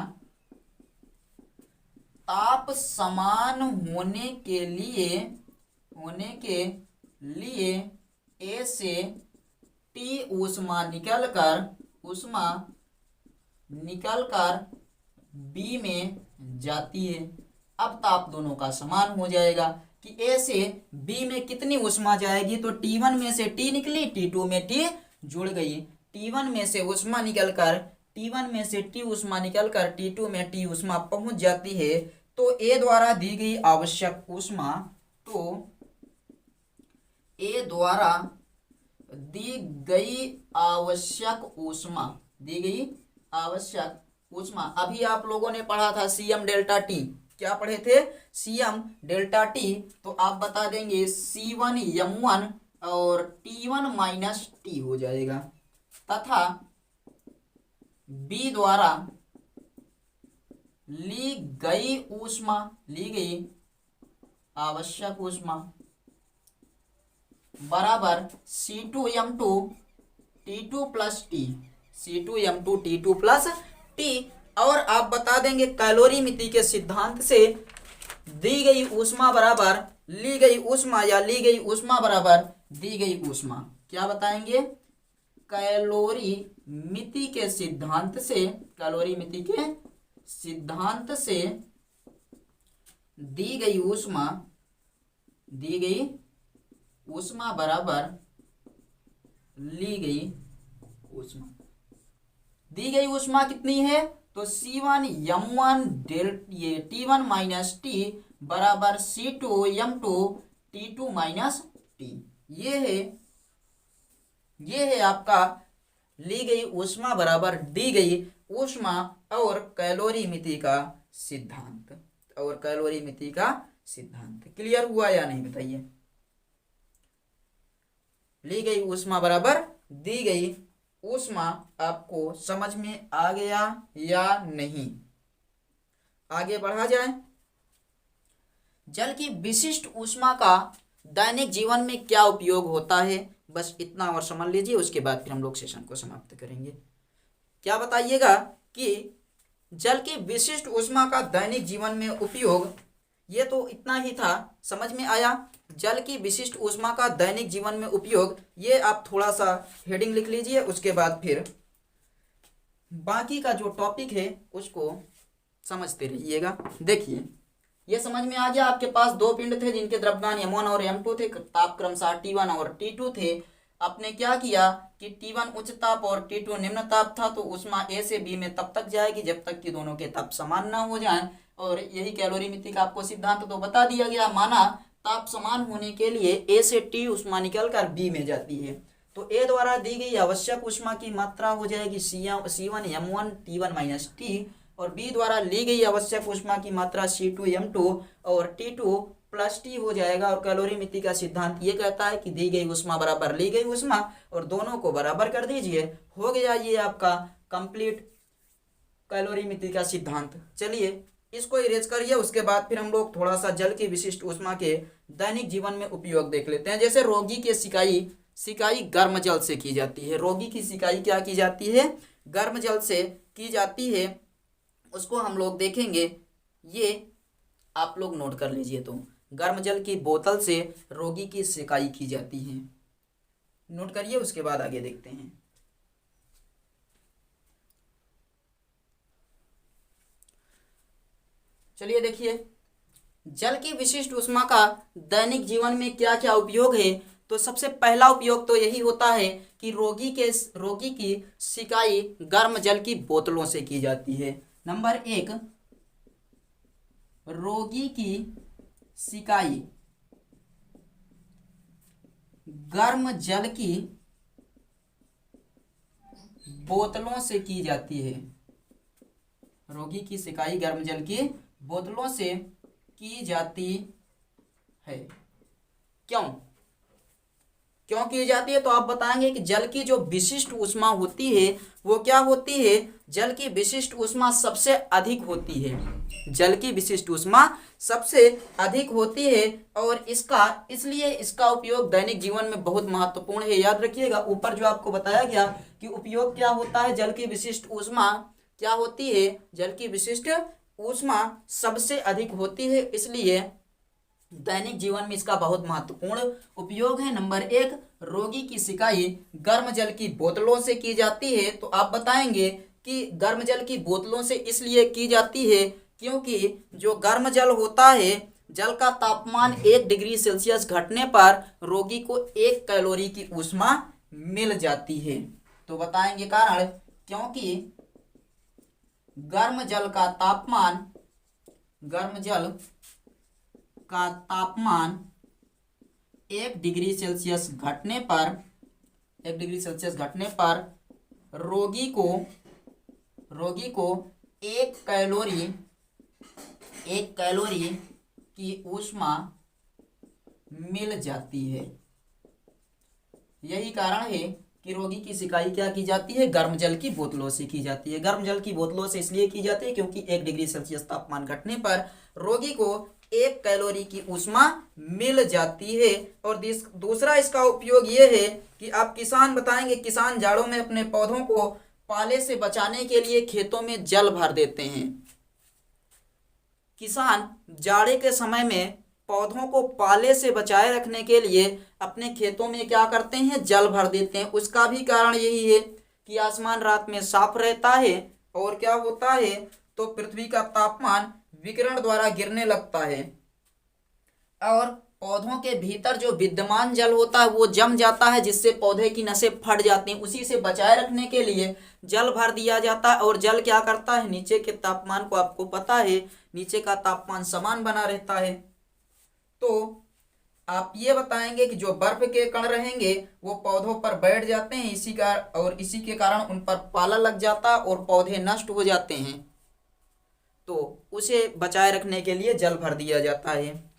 ताप समान होने के लिए A से T ऊष्मा निकलकर B में जाती है। अब ताप दोनों का समान हो जाएगा कि A से B में कितनी ऊष्मा जाएगी, तो T1 में से T निकली, T2 में T जुड़ गई। T1 में से ऊष्मा निकलकर T2 में T ऊष्मा पहुंच जाती है। तो A द्वारा दी गई आवश्यक ऊष्मा अभी आप लोगों ने पढ़ा था CM डेल्टा T। क्या पढ़े थे, CM डेल्टा T। तो आप बता देंगे C1 M1 और T1 माइनस T हो जाएगा, तथा B द्वारा ली गई आवश्यक ऊष्मा बराबर C2M2 T2 plus T, C2M2 T2 plus T। और आप बता देंगे कैलोरी मिति के सिद्धांत से दी गई ऊष्मा बराबर ली गई ऊष्मा, या ली गई ऊष्मा बराबर दी गई ऊष्मा। क्या बताएंगे, कैलोरी मिति के सिद्धांत से दी गई ऊष्मा बराबर ली गई ऊष्मा। दी गई ऊष्मा कितनी है, तो C1 M1 T1 minus T बराबर C2 M2 T2 minus T। ये है आपका ली गई ऊष्मा बराबर दी गई ऊष्मा और कैलोरी मिति का सिद्धांत। क्लियर हुआ या नहीं बताइए। ली गई ऊष्मा बराबर दी गई ऊष्मा आपको समझ में आ गया या नहीं। आगे बढ़ा जाए। जल की विशिष्ट ऊष्मा का दैनिक जीवन में क्या उपयोग होता है, बस इतना और समझ लीजिए, उसके बाद फिर हम लोग सेशन को समाप्त करेंगे। क्या बताइएगा कि जल की विशिष्ट ऊष्मा का दैनिक जीवन में उपयोग, ये तो इतना ही था, समझ में आया। जल की विशिष्ट ऊष्मा का दैनिक जीवन में उपयोग, ये आप थोड़ा सा हेडिंग लिख लीजिए, उसके बाद फिर बाकी का जो टॉपिक है उसको समझते रहिएगा। देखिए ये समझ में आ गया, आपके पास दो पिंड थे जिनके द्रव्यमान m1 और m2 थे, ताप क्रमशः T1 और T2 थे। आपने क्या किया कि T1 उच्च ताप और T2 निम्न ताप था, तो ऊष्मा A से B में तब तक जाएगी जब तक कि दोनों के ताप समान ना हो जाएं। और यही कैलोरीमेट्री का आपको सिद्धांत तो बता दिया गया। माना ताप समान होने के लिए A से T ऊष्मा निकल कर B में जाती है, तो A द्वारा दी गई आवश्यक ऊष्मा की मात्रा हो जाएगी C1 m1 T1 minus T, और B द्वारा ली गई आवश्यक ऊष्मा की मात्रा C2 m2 और T2 प्लस T हो जाएगा। और कैलोरीमेट्री का सिद्धांत ये कहता है कि दी गई ऊष्मा बराबर ली गई ऊष्मा, और दोनों को बराबर कर दीजिए, हो गया ये आपका कंप्लीट कैलोरीमेट्री का सिद्धांत। चलिए इसको इरेज करिए, उसके बाद फिर हम लोग थोड़ा सा जल की विशिष्ट ऊष्मा के दैनिक जीवन में उपयोग देख लेते हैं। जैसे रोगी के सिकाई गर्म जल से की जाती है। रोगी की सिकाई क्या की जाती है? गर्म जल से की जाती है, उसको हम लोग देखेंगे। ये आप लोग नोट कर लीजिए। तो गर्म जल की बोतल से रोगी की सिकाई की जाती है, नोट करिए, उसके बाद आगे देखते हैं। चलिए देखिए जल की विशिष्ट ऊष्मा का दैनिक जीवन में क्या क्या उपयोग है। तो सबसे पहला उपयोग तो यही होता है कि रोगी की सिकाई गर्म जल की बोतलों से की जाती है। नंबर 1, रोगी की सिकाई गर्म जल की बोतलों से की जाती है। रोगी की सिकाई गर्म जल की बोतलों से की जाती है। क्यों की जाती है? तो आप बताएंगे कि जल की जो विशिष्ट ऊष्मा होती है वो क्या होती है? जल की विशिष्ट ऊष्मा सबसे अधिक होती है। जल की विशिष्ट ऊष्मा सबसे अधिक होती है, और इसलिए इसका उपयोग दैनिक जीवन में बहुत महत्वपूर्ण है। याद रखिएगा, ऊपर जो आपको बताया गया कि उपयोग क्या होता है, जल की विशिष्ट ऊष्मा क्या होती है? जल की विशिष्ट ऊष्मा सबसे अधिक होती है, इसलिए दैनिक जीवन में इसका बहुत महत्वपूर्ण उपयोग है। नंबर 1, रोगी की सिकाई गर्म जल की बोतलों से की जाती है। तो आप बताएंगे कि गर्म जल की बोतलों से इसलिए की जाती है क्योंकि जो गर्म जल होता है, जल का तापमान 1 डिग्री सेल्सियस घटने पर रोगी को 1 कैलोरी की ऊष्मा मिल जाती है। तो बताएंगे कारण, क्योंकि गर्म जल का तापमान 1 डिग्री सेल्सियस घटने पर रोगी को 1 कैलोरी की ऊष्मा मिल जाती है। यही कारण है कि रोगी की सिकाई क्या की जाती है? गर्म जल की बोतलों से की जाती है। गर्म जल की बोतलों से इसलिए की जाती है क्योंकि 1 डिग्री सेल्सियस तापमान घटने पर रोगी को 1 कैलोरी की ऊष्मा मिल जाती है। और दूसरा इसका उपयोग ये है कि आप किसान बताएंगे, किसान जाड़ों में अपने पौधों को पाले से बचाने के लिए खेतों में जल भर देते हैं। किसान जाड़े के समय में पौधों को पाले से बचाए रखने के लिए अपने खेतों में क्या करते हैं? जल भर देते हैं। उसका भी कारण यही है कि आसमान रात में साफ रहता है, और क्या होता है, तो पृथ्वी का तापमान विकिरण द्वारा गिरने लगता है, और पौधों के भीतर जो विद्यमान जल होता है वो जम जाता है, जिससे पौधे की नसें फट जाती हैं। उसी से बचाए रखने के लिए जल भर दिया जाता है। और जल क्या करता है? नीचे के तापमान को आपको पता है, नीचे का तापमान समान बना रहता है। तो आप ये बताएंगे कि जो बर्फ के कण रहेंगे वो पौधों पर बैठ जाते हैं, इसी के कारण उन पर पाला लग जाता है और पौधे नष्ट हो जाते हैं। तो उसे बचाए रखने के लिए जल भर दिया जाता है।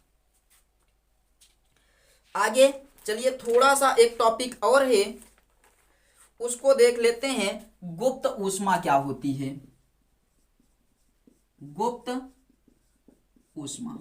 आगे चलिए थोड़ा सा एक टॉपिक और है, उसको देख लेते हैं। गुप्त ऊष्मा क्या होती है? गुप्त ऊष्मा,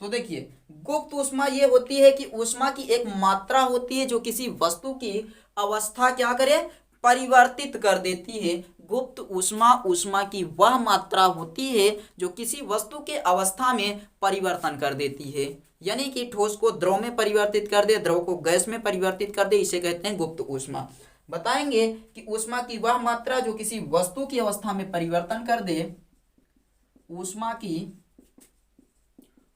तो देखिए गुप्त ऊष्मा ये होती है कि ऊष्मा की एक मात्रा होती है जो किसी वस्तु की अवस्था क्या करे? परिवर्तित कर देती है। गुप्त ऊष्मा की वह मात्रा होती है जो किसी वस्तु के अवस्था में परिवर्तन कर देती है, यानी कि ठोस को द्रव में परिवर्तित कर दे, द्रव को गैस में परिवर्तित कर दे, इसे कहते हैं गुप्त ऊष्मा। बताएंगे कि ऊष्मा की वह मात्रा जो किसी वस्तु की अवस्था में परिवर्तन कर दे, ऊष्मा की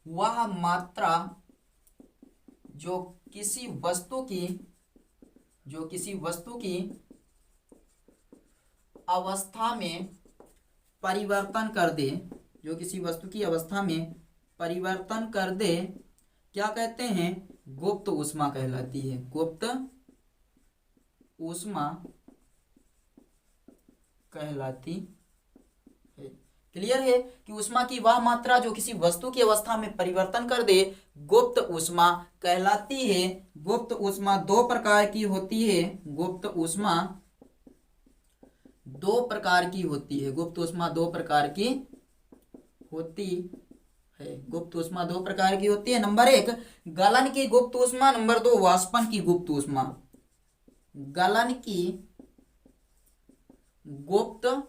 वह मात्रा जो किसी वस्तु की अवस्था में परिवर्तन कर दे, जो किसी वस्तु की अवस्था में परिवर्तन कर दे, क्या कहते हैं? गुप्त ऊष्मा कहलाती है। गुप्त ऊष्मा कहलाती है। क्लियर है कि ऊष्मा की वह मात्रा जो किसी वस्तु की अवस्था में परिवर्तन कर दे गुप्त ऊष्मा कहलाती है। गुप्त ऊष्मा दो प्रकार की होती है। गुप्त ऊष्मा दो प्रकार की होती है। गुप्त ऊष्मा दो प्रकार की होती है। गुप्त ऊष्मा दो प्रकार की होती है। नंबर एक, गलन की गुप्त ऊष्मा। नंबर दो, वाष्पन की गुप्त ऊष्मा। गलन की गुप्त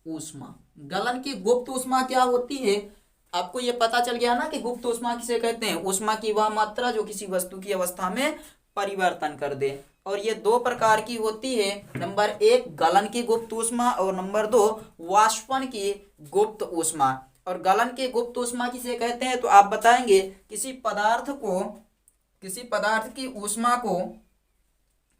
ऊष्मा। गलन की गुप्त ऊष्मा क्या होती है? आपको ये पता चल गया ना कि गुप्त ऊष्मा किसे कहते हैं? ऊष्मा की वह मात्रा जो किसी वस्तु की अवस्था में परिवर्तन कर दे। और ये दो प्रकार की होती है। नंबर एक, गलन की गुप्त ऊष्मा, और नंबर दो, वाष्पन की गुप्त ऊष्मा। और गलन की गुप्त ऊष्मा किसे कहते हैं? तो आप बताएंगे, किसी पदार्थ की ऊष्मा को